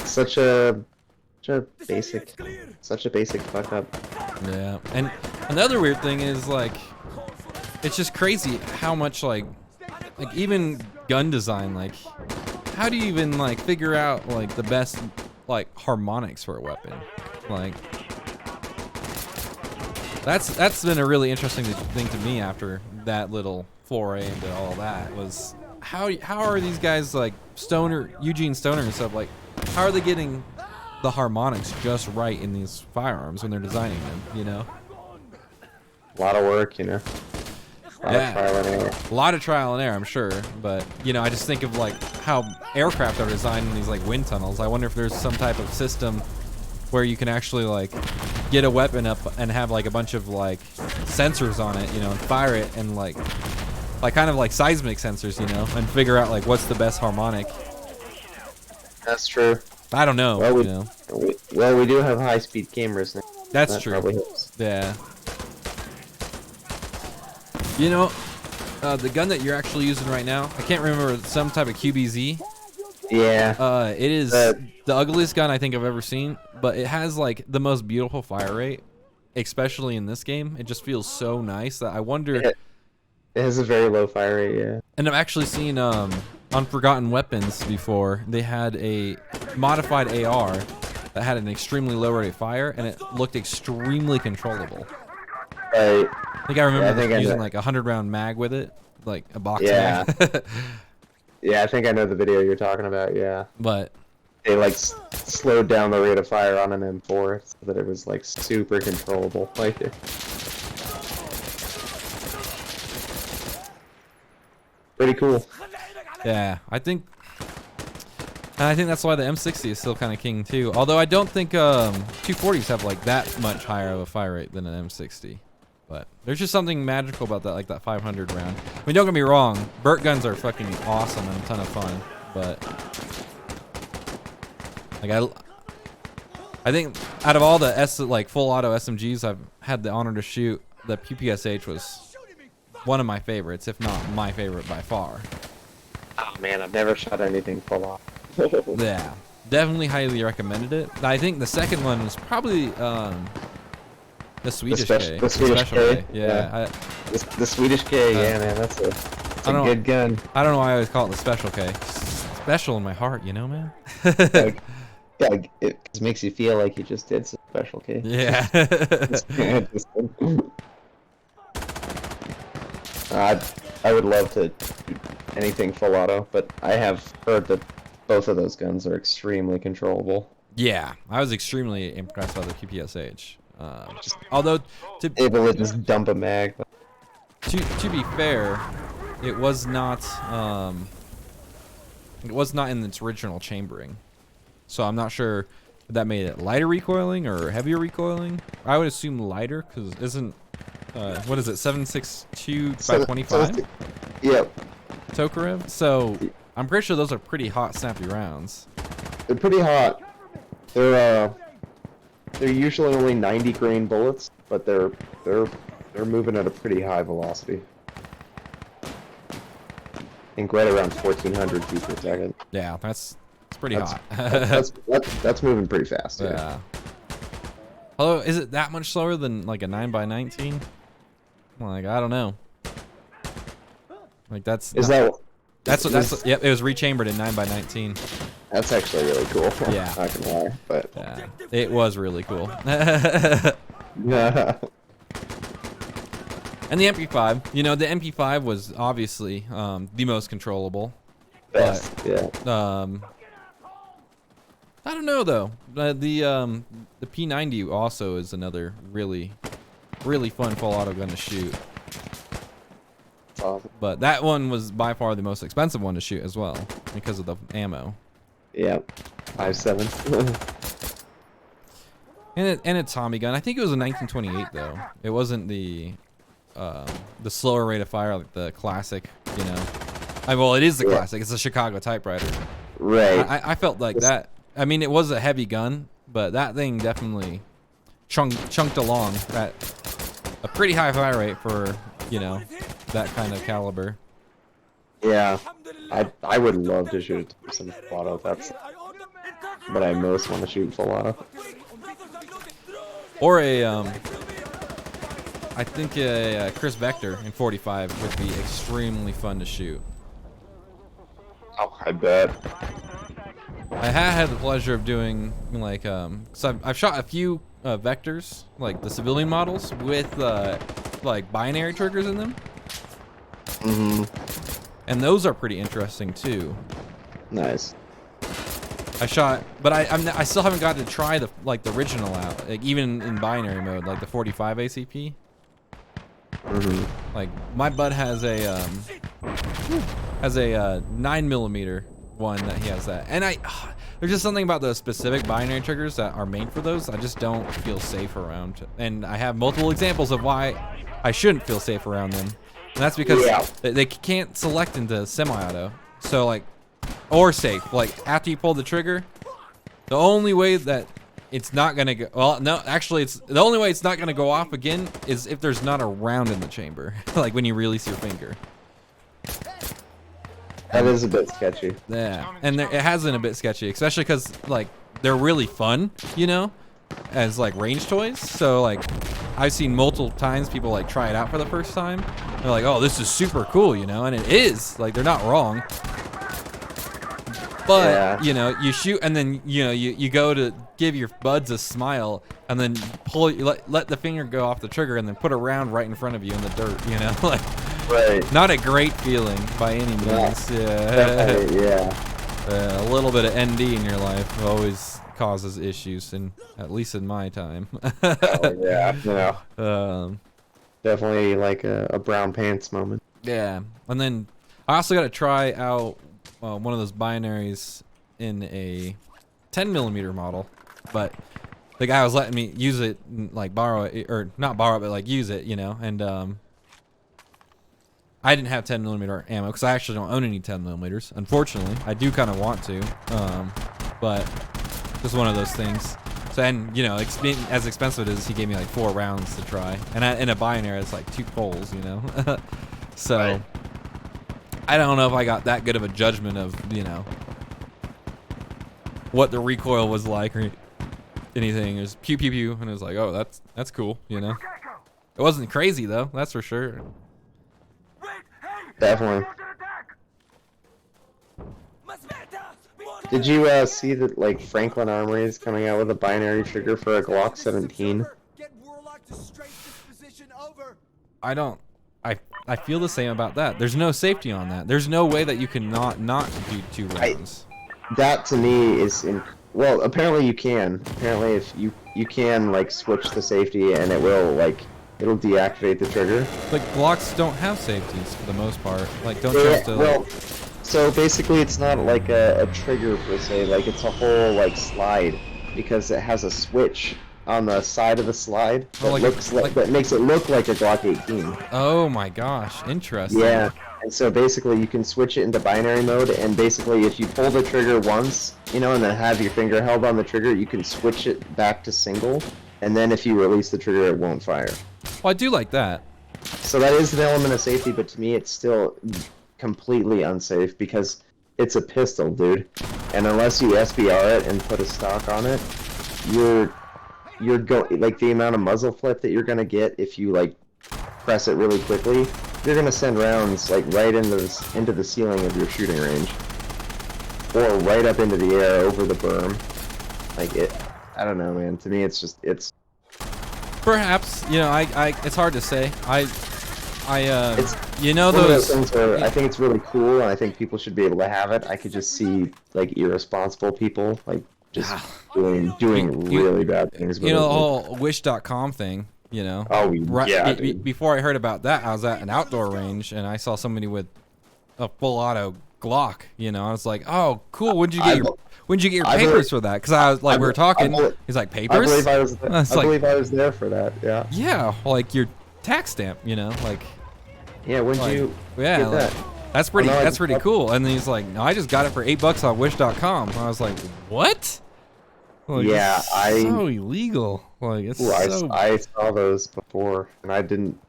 Such a basic fuck up. Yeah, and another weird thing is like, it's just crazy how much like even gun design, like, how do you even like figure out like the best like harmonics for a weapon? Like, that's been a really interesting thing to me after that little foray into all that, was how are these guys like Eugene Stoner and stuff, like, how are they getting the harmonics just right in these firearms when they're designing them, you know? A lot of work, you know. A lot of trial and error. A lot of trial and error, I'm sure, but you know, I just think of like how aircraft are designed in these like wind tunnels. I wonder if there's some type of system where you can actually like get a weapon up and have like a bunch of like sensors on it, you know, and fire it, and like kind of like seismic sensors, you know, and figure out like what's the best harmonic. That's true. I don't know. Well, you know, we do have high-speed cameras now. that's That true. probably helps. Yeah. You know, the gun that you're actually using right now, I can't remember, some type of QBZ. Yeah. It is the ugliest gun I think I've ever seen, but it has like the most beautiful fire rate, especially in this game. It just feels so nice that I wonder. It has a very low fire rate, yeah. And I've actually seen on Forgotten Weapons before, they had a modified AR that had an extremely low rate of fire, and it looked extremely controllable. Right. I think I remember using like a 100-round mag with it, like a box mag. Yeah, I think I know the video you're talking about, yeah. But They like slowed down the rate of fire on an M4 so that it was like super controllable. Like, pretty cool. yeah, I think that's why the M60 is still kind of king too. Although I don't think 240s have like that much higher of a fire rate than an M60. But there's just something magical about that, like that 500 round. I mean, don't get me wrong, Burt guns are fucking awesome and a ton of fun, but like I think out of all the like full auto SMGs I've had the honor to shoot, the PPSH was one of my favorites, if not my favorite by far. Oh man, I've never shot anything full off. Yeah, definitely highly recommended it. I think the second one was probably the Swedish K. The Swedish K. Yeah. The Swedish K, yeah, man, that's a good gun. I don't know why I always call it the Special K. Special in my heart, you know, man. Yeah, it just makes you feel like you just did some Special K. Yeah. I would love to do anything full auto, but I have heard that both of those guns are extremely controllable. Yeah, I was extremely impressed by the PPSH. Although Able to just dump a mag. to be fair, it was not in its original chambering, so I'm not sure if that made it lighter recoiling or heavier recoiling. I would assume lighter, because isn't what is it, 7.62 by 25? Yep. Tokarev. So I'm pretty sure those are pretty hot, snappy rounds. They're pretty hot. They're usually only 90 grain bullets, but they're moving at a pretty high velocity. I think right around 1,400 feet per second. Yeah, that's It's pretty hot. That's moving pretty fast. Yeah. Although, is it that much slower than like a 9x19? Like, I don't know. Like that's Is not, that? yep, it was rechambered in 9x19. That's actually really cool. Yeah. Not gonna lie, but Yeah, it was really cool. And the MP5, you know, the MP5 was obviously the most controllable. best. Yeah. I don't know though. The P90 also is another really fun full auto gun to shoot. It's awesome. But that one was by far the most expensive one to shoot as well because of the ammo. Yeah. 5.7. And it's Tommy gun. I think it was a 1928 though. It wasn't the slower rate of fire like the classic, you know. Well, it is the classic. It's a Chicago typewriter. Right. I felt like that. I mean, it was a heavy gun, but that thing definitely chunked along at a pretty high fire rate for, you know, that kind of caliber. Yeah. I would love to shoot some full auto. That's what I most want to shoot full auto. Or a I think a Chris Vector in 45 would be extremely fun to shoot. Oh, I bet. I had the pleasure of doing like so I've shot a few Vectors, like the civilian models with like binary triggers in them. And those are pretty interesting too. Nice. I shot, but I still haven't got to try the original out, like even in binary mode, like the 45 ACP. Like my bud has a 9mm one that he has that, and there's just something about those specific binary triggers that are made for those. I just don't feel safe around, and I have multiple examples of why I shouldn't feel safe around them, and that's because they can't select into semi-auto. So like. Or safe, like after you pull the trigger, the only way that it's not gonna go, well, no, actually it's the only way it's not gonna go off again is if there's not a round in the chamber, like when you release your finger. That is a bit sketchy. Yeah, and it has been a bit sketchy, especially because like they're really fun, you know, as like range toys. So like I've seen multiple times people like try it out for the first time. They're like, oh, this is super cool, you know, and it is. Like they're not wrong. But, you know, you shoot and then, you know, you go to give your buds a smile and then let the finger go off the trigger and then put a round right in front of you in the dirt, you know? Like, not a great feeling by any means. A little bit of ND in your life always causes issues, at least in my time. Definitely like a brown pants moment. Yeah. And then I also got to try out one of those binaries in a 10mm model, but the guy was letting me use it, like borrow it, or not borrow it, but like use it, you know, and I didn't have 10mm ammo because I actually don't own any 10mm. Unfortunately, I do kind of want to, but just one of those things. So, and you know, as expensive it is, he gave me like 4 rounds to try, and in a binary it's like 2 poles, you know. So I don't know if I got that good of a judgment of, you know, what the recoil was like or anything. It was pew pew pew, and it was like, oh, that's cool, you know. It wasn't crazy though, that's for sure. Definitely. Did you see that like Franklin Armory is coming out with a binary trigger for a Glock 17? I feel the same about that. There's no safety on that. There's no way that you can not do 2 rounds. That to me is well, apparently you can. Apparently if you can like switch the safety and it'll deactivate the trigger. But Glocks don't have safeties for the most part. Like don't you have to well, so basically it's not like a trigger per se, like it's a whole like slide because it has a switch on the side of the slide that that makes it look like a Glock 18. Oh my gosh, interesting. Yeah, and so basically you can switch it into binary mode, and basically if you pull the trigger once, you know, and then have your finger held on the trigger, you can switch it back to single, and then if you release the trigger, it won't fire. Well, I do like that. So that is an element of safety, but to me it's still completely unsafe because it's a pistol, dude. and unless you SBR it and put a stock on it, you're going like the amount of muzzle flip that you're gonna get if you like press it really quickly. You're gonna send rounds like right into the ceiling of your shooting range, or right up into the air over the berm. Like it, I don't know, man. To me, it's. Perhaps, you know, I it's hard to say. It's you know, one of those things where I think it's really cool, and I think people should be able to have it. I could just see like irresponsible people like just doing really bad things. With you know, it. the whole wish.com thing, you know. Oh, yeah, dude. Before I heard about that, I was at an outdoor range and I saw somebody with a full auto Glock, you know. I was like, "Oh, cool. When'd you get your papers for that?" Because I was like, we were talking. He's like, "Papers?" I believe I was there. I believe I was there for that. Yeah. Yeah, like your tax stamp, you know, like. Yeah. When'd you Yeah, get like, that? that's pretty. no, That's pretty cool. And then he's like, "No, I just got it for $8 on Wish.com." And I was like, "What?" Like, Yeah, it's so illegal. Like it's Ooh, so. I saw those before, and I didn't.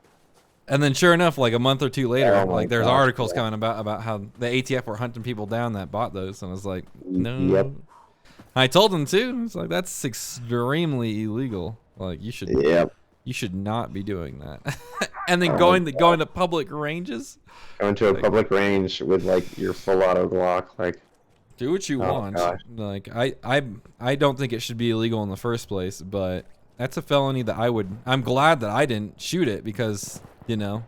And then, sure enough, like a month or two later, Oh my like there's gosh, articles yeah. coming about how the ATF were hunting people down that bought those, and I was like, no. Yep. I told them too. It's like that's extremely illegal. Like you should not be doing that. And then going to public ranges. Going to a public range with like your full auto Glock, like. Do what you Oh, want. gosh. Like I don't think it should be illegal in the first place, but that's a felony that I'm glad that I didn't shoot it because, you know,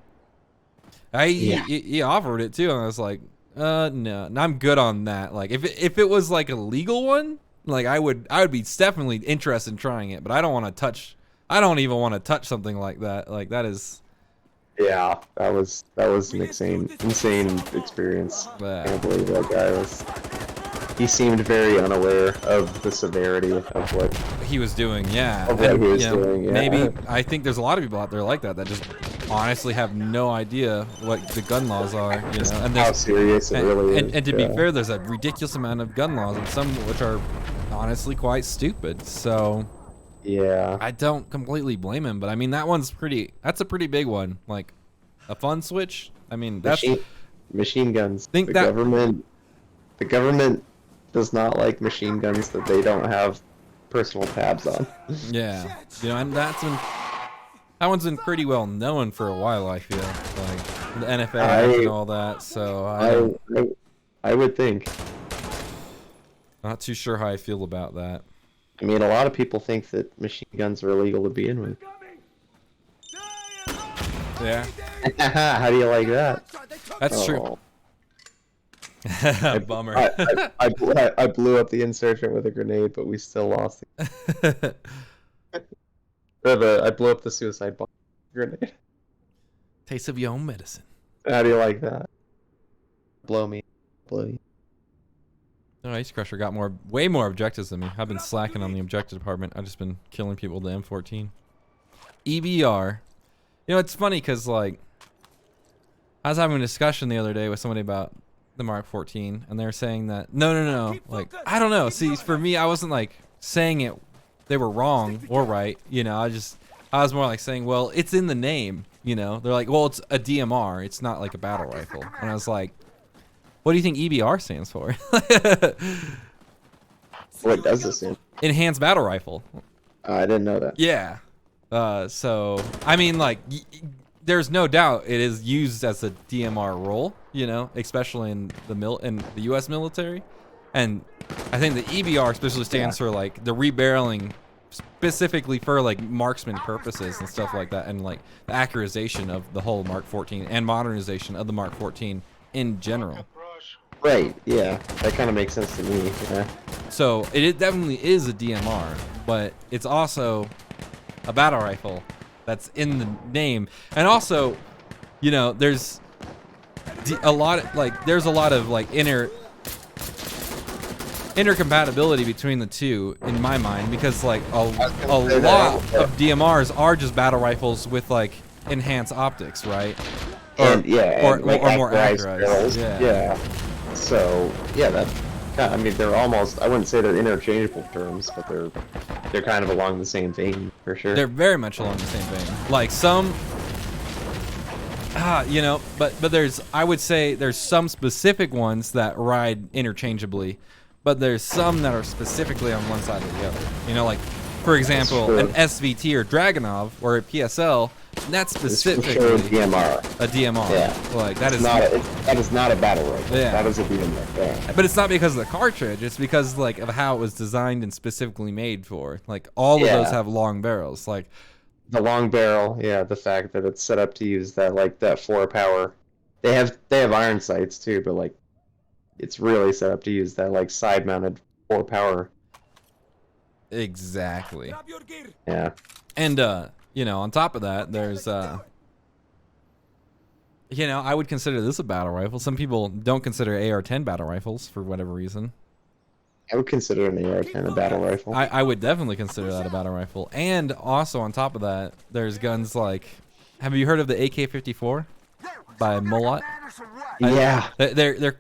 he offered it too, and I was like, no, I'm good on that. Like if it was like a legal one, like I would be definitely interested in trying it, but I don't even want to touch something like that. Like that is. Yeah, that was an insane experience. Yeah. I can't believe that guy was. He seemed very unaware of the severity of what He was doing, yeah. Of what And, he was you know, doing, yeah. Maybe I think there's a lot of people out there like that just honestly have no idea what the gun laws are, you know. And how there's serious it really is. and to be yeah. fair, there's a ridiculous amount of gun laws, and some which are honestly quite stupid. So Yeah. I don't completely blame him, but I mean that's a pretty big one. Like a fun switch. I mean that's Machine guns. Think the that- government does not like machine guns that they don't have personal tabs on. yeah. You know, and that one's been pretty well known for a while, I feel. Like the NFA Act and all that, so I would think. not too sure how I feel about that. I mean, a lot of people think that machine guns are illegal to begin with. Yeah. How do you like that? That's true. Oh. Bummer. I blew up the insurgent with a grenade, but we still lost. I blew up the suicide bomb grenade. Taste of your own medicine. How do you like that? Blow me. Blow you. No, Ice Crusher got way more objectives than me. I've been slacking on the objective department. I've just been killing people with the M14. EBR. You know, it's funny because, like, I was having a discussion the other day with somebody about the Mark 14, and they're saying that, no. Like, I don't know. See, for me, I wasn't, like, saying it, they were wrong or right. You know, I was more like saying, well, it's in the name, you know. They're like, well, it's a DMR. It's not like a battle rifle. And I was like, what do you think EBR stands for? What does this in? Enhanced Battle Rifle. I didn't know that. Yeah. So, I mean, like, there's no doubt it is used as a DMR role, you know, especially in the U.S. military. And I think the EBR especially stands for, like, the rebarreling specifically for, like, marksman purposes and stuff like that, and, like, the accuratization of the whole Mark 14 and modernization of the Mark 14 in general. Right, yeah. That kind of makes sense to me, yeah. So it definitely is a DMR, but it's also a battle rifle that's in the name. And also, you know, there's a lot of like intercompatibility between the two in my mind, because like a lot of DMRs are just battle rifles with like enhanced optics, right? Or more accurized accurized. barrels. Yeah. So yeah, I mean, they're almost, I wouldn't say they're interchangeable terms, but they're kind of along the same vein for sure. They're very much along the same vein. Like some, you know, but I would say there's some specific ones that ride interchangeably, but there's some that are specifically on one side or the other. You know, like for example, true. an SVT or Dragunov or a PSL, that's It's for specifically sure DMR. a DMR. Yeah. Like that is That is not a battle rifle. Yeah. That is a DMR. Yeah. But it's not because of the cartridge. It's because like of how it was designed and specifically made for. Like all of those Yeah. have long barrels. Like The long barrel, yeah, the fact that it's set up to use that 4 power. They have iron sights too, but like it's really set up to use that like side mounted 4 power. exactly. Grab your gear. Yeah. And you know, on top of that, there's you know, I would consider this a battle rifle. Some people don't consider AR-10 battle rifles for whatever reason. I would consider an AR-10 a battle rifle. I would definitely consider that a battle rifle. And also on top of that, there's guns like, have you heard of the AK-54 by Molat? Yeah. They're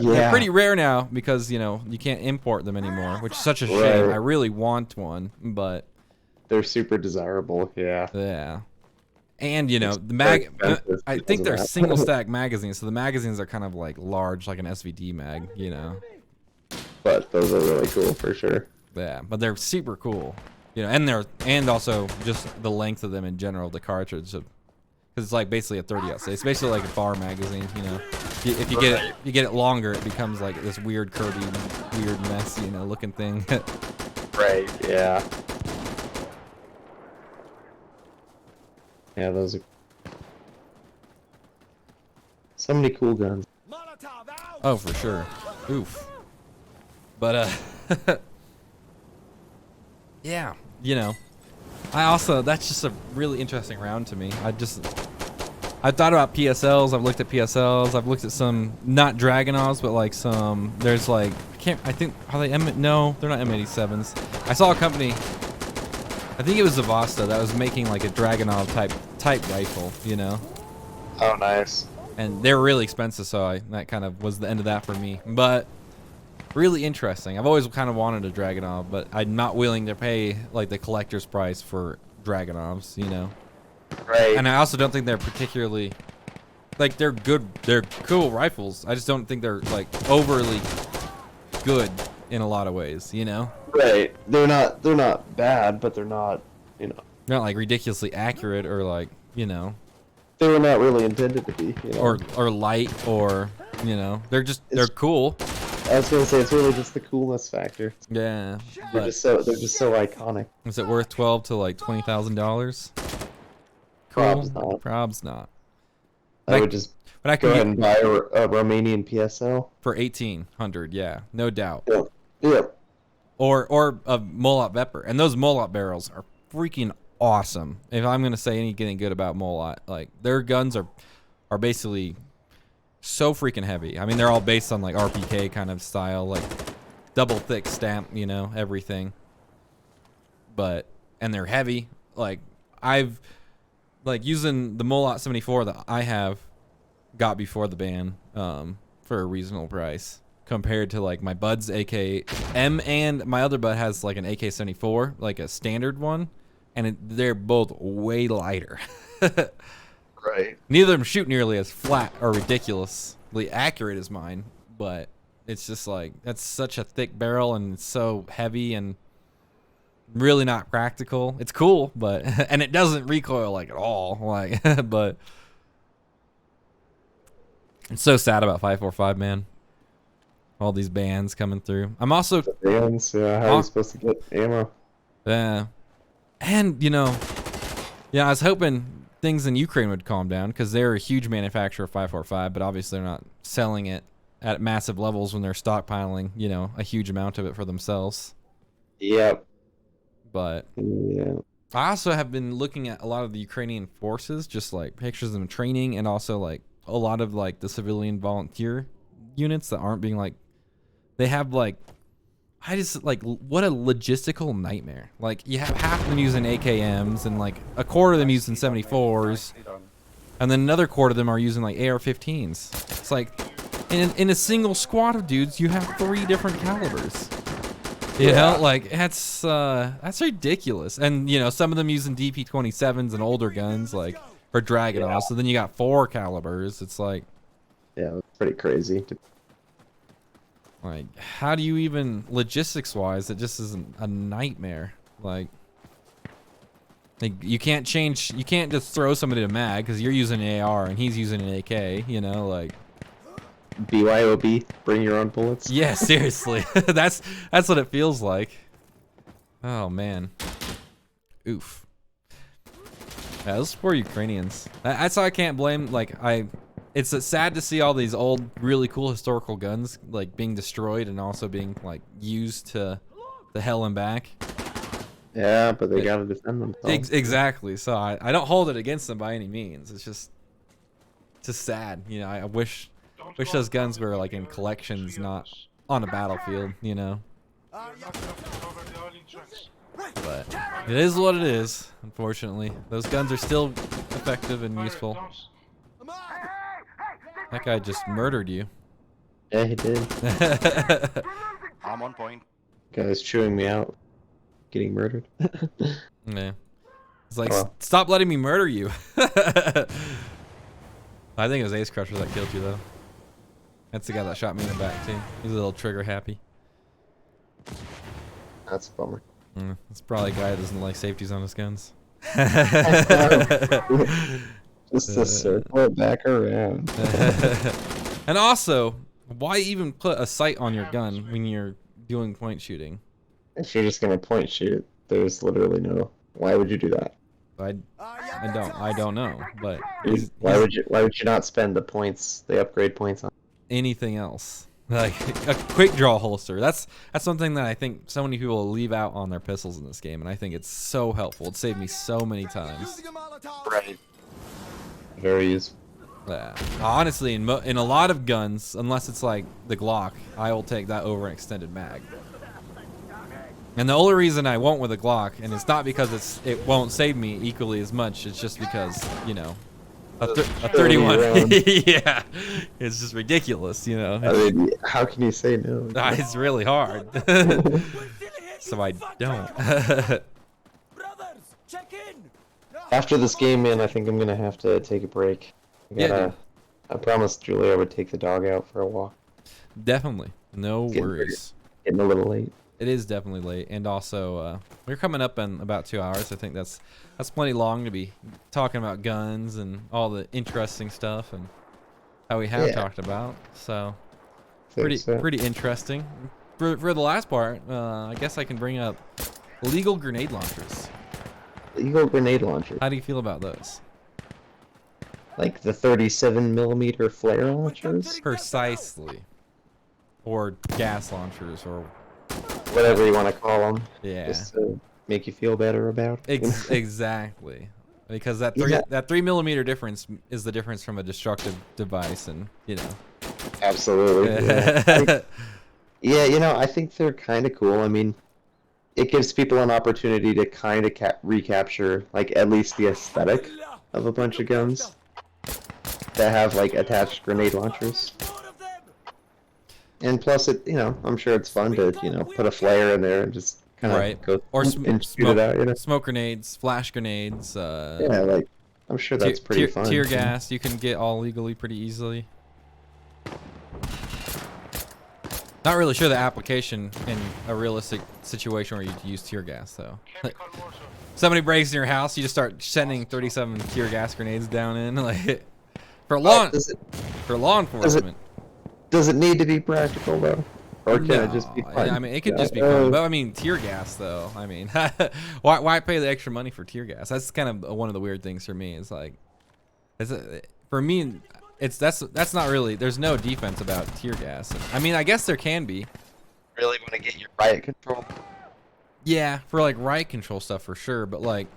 Yeah. pretty rare now because you know you can't import them anymore, which is such a shame. Right. I really want one, but They're super desirable, yeah. yeah. And you know It's the mag. expensive I because think of they're that. single stack magazines, so the magazines are kind of like large, like an SVD mag. You know. But those are really cool for sure. Yeah, but they're super cool. You know, and also just the length of them in general, the cartridge, because it's like basically a 30 SA. It's basically like a bar magazine. You know, if you get it longer, it becomes like this weird curvy, weird mess, you know, looking thing. Right, yeah. Yeah, those are so many cool guns. Molotov out. Oh, for sure. Oof. But yeah, you know, that's just a really interesting round to me. I've thought about PSLs. I've looked at PSLs. I've looked at some not Dragunovs, but like some. There's like I think are they M? No, they're not M87s. I saw a company. I think it was Zavasta that was making like a Dragunov type rifle. You know. Oh, nice. And they're really expensive, so that kind of was the end of that for me. But really interesting. I've always kind of wanted a Dragunov, but I'm not willing to pay like the collector's price for Dragunovs, you know. Right. And I also don't think they're particularly like they're good. They're cool rifles. I just don't think they're like overly good in a lot of ways, you know. Right. They're not bad, but they're not, you know. Not like ridiculously accurate or like, you know, They were not really intended to be, you know. or light or, you know, they're cool. I was gonna say it's really just the coolness factor. Yeah. They're But just so iconic. is it worth $12,000 to like $20,000? Probs not. Probs not. I would just But I go can ahead get and buy a Romanian PSL. for 1,800. Yeah, no doubt. Yep. Yep. Or a Molat Vepr, and those Molat barrels are freaking awesome. If I'm gonna say anything good about Molat, like their guns are basically so freaking heavy. I mean, they're all based on like RPK kind of style, like double thick stamp, you know, everything. And they're heavy. Like I've like using the Molat 74 that I have got before the ban for a reasonable price compared to like my bud's AK-M, and my other bud has like an AK-74, like a standard one, and they're both way lighter. Right. Neither of them shoot nearly as flat or ridiculously accurate as mine, but it's just like that's such a thick barrel and it's so heavy and really not practical. It's cool, but and it doesn't recoil like at all, like but it's so sad about 545, man. All these bans coming through. I'm also Bands, yeah, how are you supposed to get ammo? yeah, and you know, yeah, I was hoping things in Ukraine would calm down because they're a huge manufacturer of 545, but obviously they're not selling it at massive levels when they're stockpiling, you know, a huge amount of it for themselves. Yep. But Yeah. I also have been looking at a lot of the Ukrainian forces, just like pictures of them training, and also like a lot of like the civilian volunteer units that aren't being like, they have like, I just like, what a logistical nightmare. Like you have half of them using AKMs and like a quarter of them using 74s, and then another quarter of them are using like AR-15s. It's like in a single squad of dudes, you have 3 different calibers. You know, like that's ridiculous. And you know, some of them using DP-27s and older guns, like for Dragunov. Yeah. So then you got 4 calibers. It's like, Yeah, it's pretty crazy. Like, how do you even logistics-wise? It just is a nightmare. Like, you can't change. You can't just throw somebody to mag because you're using an AR and he's using an AK. You know, like. BYOB, bring your own bullets. Yeah, seriously. that's what it feels like. Oh man. Oof. Yeah, those poor Ukrainians. That's why I can't blame. Like it's sad to see all these old, really cool historical guns like being destroyed and also being like used to the hell and back. Yeah, but they gotta defend themselves. Exactly. So I don't hold it against them by any means. It's just sad. You know, I wish those guns were like in collections, not on a battlefield. You know. But it is what it is. Unfortunately, those guns are still effective and useful. That guy just murdered you. Yeah, he did. I'm on point. Guy's chewing me out. Getting murdered. Yeah. It's like, Oh, well. Stop letting me murder you. I think it was Ace Crusher that killed you, though. That's the guy that shot me in the back, too. He's a little trigger happy. That's a bummer. It's probably a guy that doesn't like safeties on his guns. Just to circle it back around. And also, why even put a sight on your gun when you're doing point shooting? If you're just gonna point shoot, there's literally no. Why would you do that? I don't know, but Why would you not spend the points, the upgrade points on anything else? Like a quick draw holster. That's something that I think so many people leave out on their pistols in this game, and I think it's so helpful. It saved me so many times. Right. Very useful. Yeah. Honestly, in a lot of guns, unless it's like the Glock, I will take that over an extended mag. And the only reason I won't with a Glock, and it's not because it won't save me equally as much, it's just because, you know, a 31, yeah, it's just ridiculous, you know. I mean, how can you say no? It's really hard. So I don't. Brothers, check in. After this game, man, I think I'm gonna have to take a break. Yeah, I promised Julia I would take the dog out for a walk. Definitely. No Getting worries. Getting a little late. It is definitely late, and also we're coming up in about 2 hours. I think that's plenty long to be talking about guns and all the interesting stuff and how we have talked about. So pretty interesting. For the last part, I guess I can bring up illegal grenade launchers. Illegal grenade launcher. How do you feel about those? Like the 37mm flare launchers? Precisely. Or gas launchers, or Whatever you want to call them. yeah. Just to make you feel better about it. Exactly. Because that 3mm difference is the difference from a destructive device, and you know. Absolutely. Yeah. Yeah, you know, I think they're kind of cool. I mean, it gives people an opportunity to kind of recapture, like, at least the aesthetic of a bunch of guns that have, like, attached grenade launchers. And plus, it, you know, I'm sure it's fun to, you know, put a flare in there and just kind of go and shoot it out, you know? Smoke grenades, flash grenades. Yeah, like, I'm sure that's pretty fun. Tear gas, you can get all legally pretty easily. Not really sure the application in a realistic situation where you use tear gas, though. Somebody breaks in your house, you just start sending 37 tear gas grenades down in, like for law enforcement. Does it need to be practical though, or can it just be fun? I mean, it could just be fun. But I mean, tear gas, though. I mean, why pay the extra money for tear gas? That's kind of one of the weird things for me. It's like, for me. That's not really. There's no defense about tear gas. I mean, I guess there can be. Really want to get your riot control? Yeah, for like riot control stuff for sure. But like,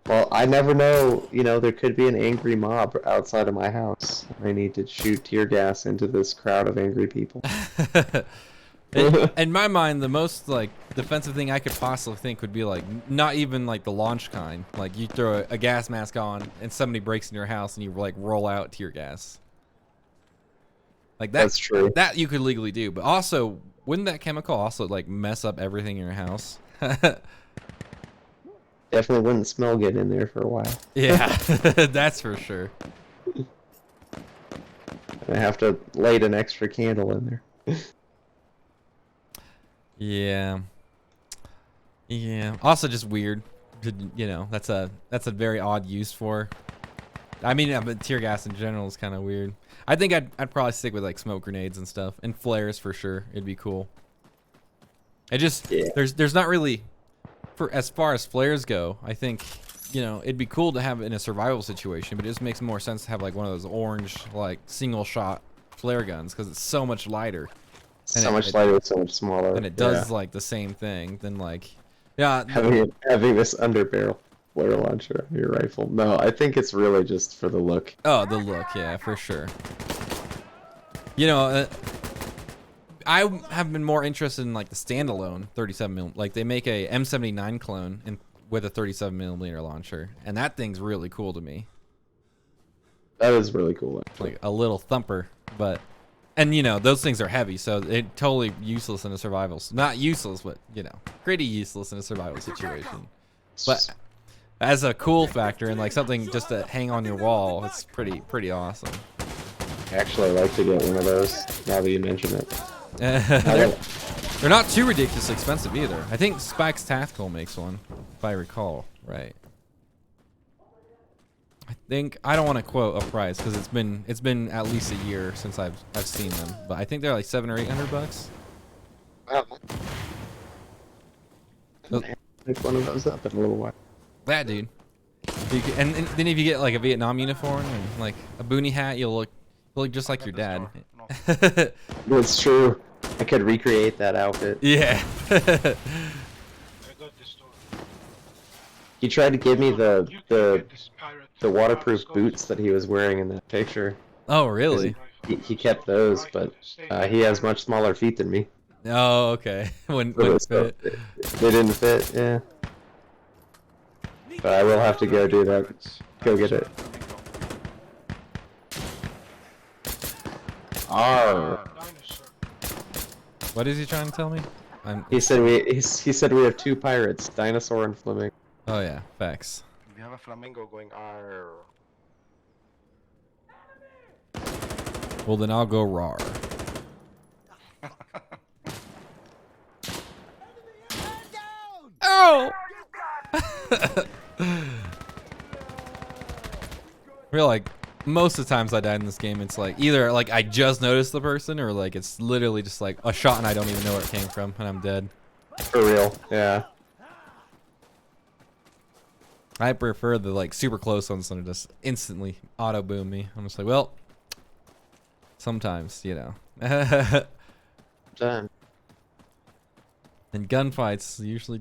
well, I never know. You know, there could be an angry mob outside of my house. I need to shoot tear gas into this crowd of angry people. in my mind, the most like defensive thing I could possibly think would be like not even like the launch kind. Like you throw a gas mask on and somebody breaks in your house and you like roll out tear gas. Like that's true. That you could legally do, but also wouldn't that chemical also like mess up everything in your house? Definitely wouldn't smell good in there for a while. Yeah, that's for sure. I have to light an extra candle in there. Yeah. Yeah. Also, just weird. You know, that's a very odd use for. I mean, but tear gas in general is kind of weird. I think I'd probably stick with like smoke grenades and stuff, and flares for sure. It'd be cool. It just there's not really, for as far as flares go. I think, you know, it'd be cool to have it in a survival situation, but it just makes more sense to have like one of those orange like single shot flare guns because it's so much lighter. So much lighter, so much smaller. And it does like the same thing. Then like, yeah. Having this underbarrel flare launcher on your rifle. No, I think it's really just for the look. Oh, the look, yeah, for sure. You know, I have been more interested in like the standalone 37mm. Like they make a M79 clone with a 37mm launcher, and that thing's really cool to me. That is really cool. Actually. Like a little thumper, but. And, you know, those things are heavy, so it totally useless in a survival. Not useless, but, you know, pretty useless in a survival situation. But as a cool factor and, like, something just to hang on your wall, it's pretty awesome. Actually, I'd like to get one of those, now that you mention it. They're not too ridiculously expensive either. I think Spike's Tactical makes one, if I recall right. I don't want to quote a price because it's been at least a year since I've seen them, but I think they're like $700 or $800. Wow. Pick one of those up in a little while. That dude. And then if you get like a Vietnam uniform and like a boonie hat, you'll look just like your dad. It's true. I could recreate that outfit. Yeah. He tried to give me the waterproof boots that he was wearing in that picture. Oh, really? He kept those, but he has much smaller feet than me. Oh, okay. Wouldn't fit. They didn't fit, yeah. But I will have to go do that. Go get it. Arr. What is he trying to tell me? He said we have two pirates, Dinosaur and Flamingo. Oh yeah, facts. We have a flamingo going arr. Well, then I'll go rawr. Oh! I feel like most of the times I die in this game, it's like either like I just noticed the person or like it's literally just like a shot and I don't even know where it came from and I'm dead. For real, yeah. I prefer the like super close ones that just instantly auto boom me. I'm just like, well, sometimes, you know. Done. And gunfights usually,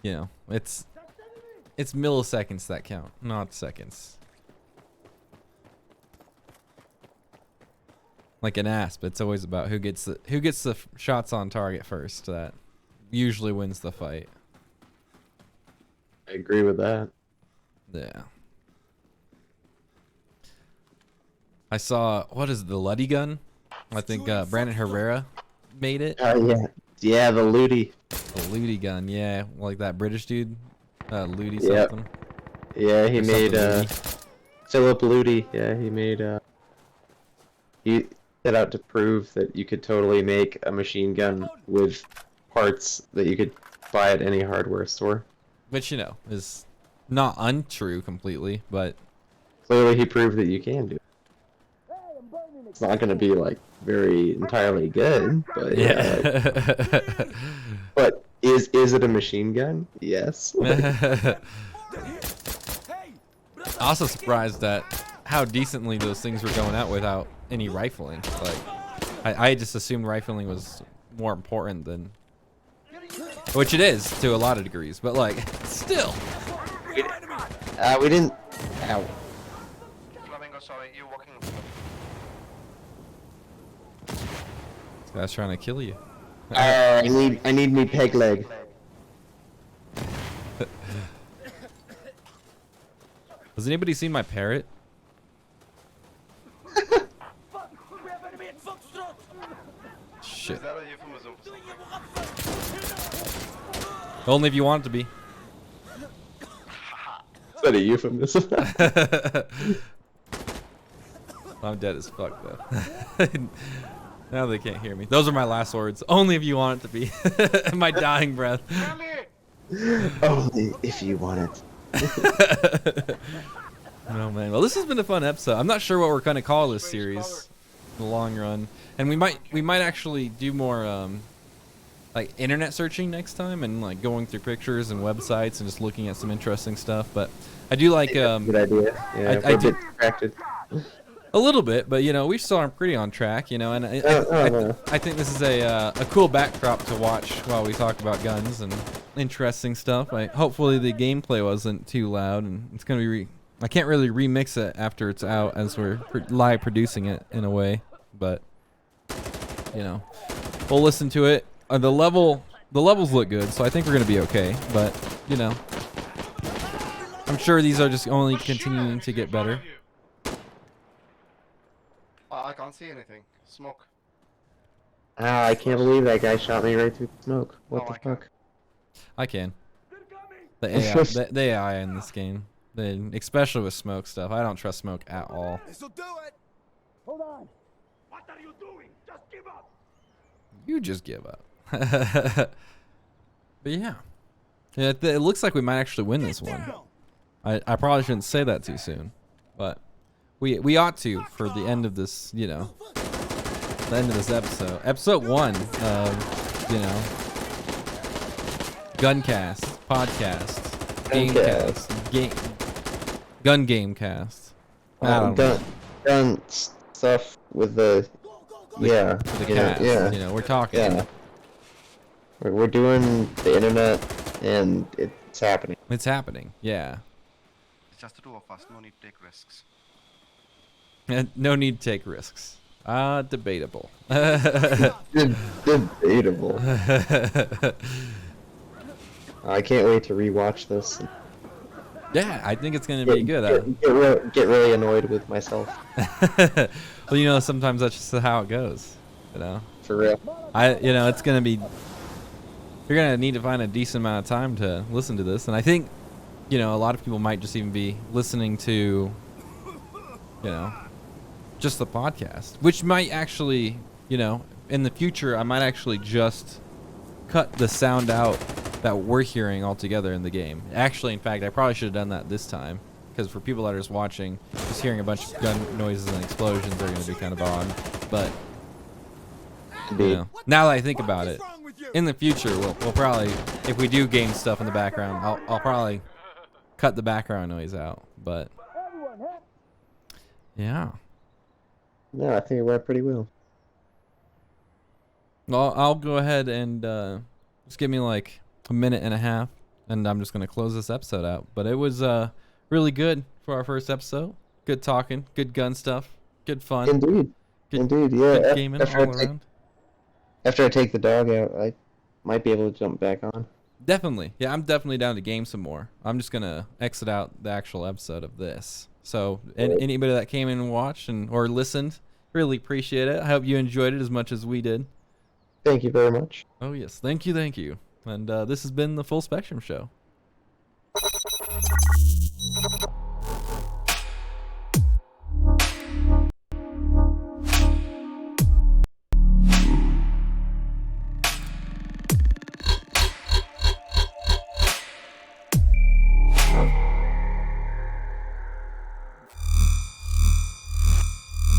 you know, it's milliseconds that count, not seconds. Like an asp, it's always about who gets the shots on target first. That usually wins the fight. I agree with that. Yeah. I saw, what is it, the Luddy gun? I think Brandon Herrera made it. Yeah. Yeah, the Ludi. The Ludi gun, yeah. Like that British dude. Ludi Yep. something. Yeah, he Or made something Philip Ludi. Yeah, he made he set out to prove that you could totally make a machine gun with parts that you could buy at any hardware store. Which, you know, is not untrue completely, but Clearly he proved that you can do it. It's not going to be like very entirely good, but yeah. but is it a machine gun? Yes. Also surprised at how decently those things were going out without any rifling. Like, I just assumed rifling was more important than, which it is to a lot of degrees, but like, still. We didn't. Ow. Flamingo, sorry, you're walking. This guy's trying to kill you. I need me peg leg. Has anybody seen my parrot? Shit. Is that a euphemism? Only if you want it to be. Is that a euphemism? I'm dead as fuck though. Now they can't hear me. Those are my last words. Only if you want it to be. My dying breath. Only if you want it. Oh man. Well, this has been a fun episode. I'm not sure what we're gonna call this series in the long run, and we might actually do more like internet searching next time, and like going through pictures and websites and just looking at some interesting stuff. But I do like Good idea. Yeah, I we're a do- bit distracted. a little bit, but you know we still are pretty on track. You know, and I think this is a cool backdrop to watch while we talk about guns and interesting stuff. Hopefully the gameplay wasn't too loud, and it's gonna be. I can't really remix it after it's out as we're live producing it in a way, but you know, we'll listen to it. The levels look good, so I think we're gonna be okay. But you know, I'm sure these are just only continuing to get better. I can't see anything. Smoke. Ah, I can't believe that guy shot me right through the smoke. What Oh, the I can't. fuck? I can. The AI, the AI in this game, especially with smoke stuff. I don't trust smoke at all. This'll do it. Hold on. What are you doing? Just give up. You just give up. But yeah, it looks like we might actually win this one. I probably shouldn't say that too soon, but we ought to for the end of this, you know, the end of this episode. Episode 1 of, you know, Guncast, podcast, gun game cast. I don't know. Done stuff with the yeah, The you know, cast, yeah, you know, we're talking. yeah. We're doing the internet, and it's happening. It's happening, yeah. It's just the two of us. No need to take risks. And no need to take risks. Debatable. Debatable. I can't wait to rewatch this. And Yeah, I think it's gonna be good. Get really annoyed with myself. Well, you know, sometimes that's just how it goes. You know, For real. you know, it's gonna be. You're gonna need to find a decent amount of time to listen to this, and I think, you know, a lot of people might just even be listening to, you know, just the podcast, which might actually, you know, in the future, I might actually just cut the sound out that we're hearing altogether in the game. Actually, in fact, I probably should have done that this time, because for people that are just watching, just hearing a bunch of gun noises and explosions are going to be kind of odd. But you know, now that I think about it, in the future, we'll probably, if we do game stuff in the background, I'll probably cut the background noise out. But yeah. No, I think it went pretty well. Well, I'll go ahead and just give me like a minute and a half, and I'm just gonna close this episode out. But it was really good for our first episode. Good talking, good gun stuff, good fun. Indeed. Good, Indeed, yeah. good gaming all around. After I take the dog out, I might be able to jump back on. Definitely, yeah, I'm definitely down to game some more. I'm just gonna exit out the actual episode of this. So, anybody that came in and watched or listened, really appreciate it. I hope you enjoyed it as much as we did. Thank you very much. Oh yes, thank you. And this has been the Full Spectrum Show.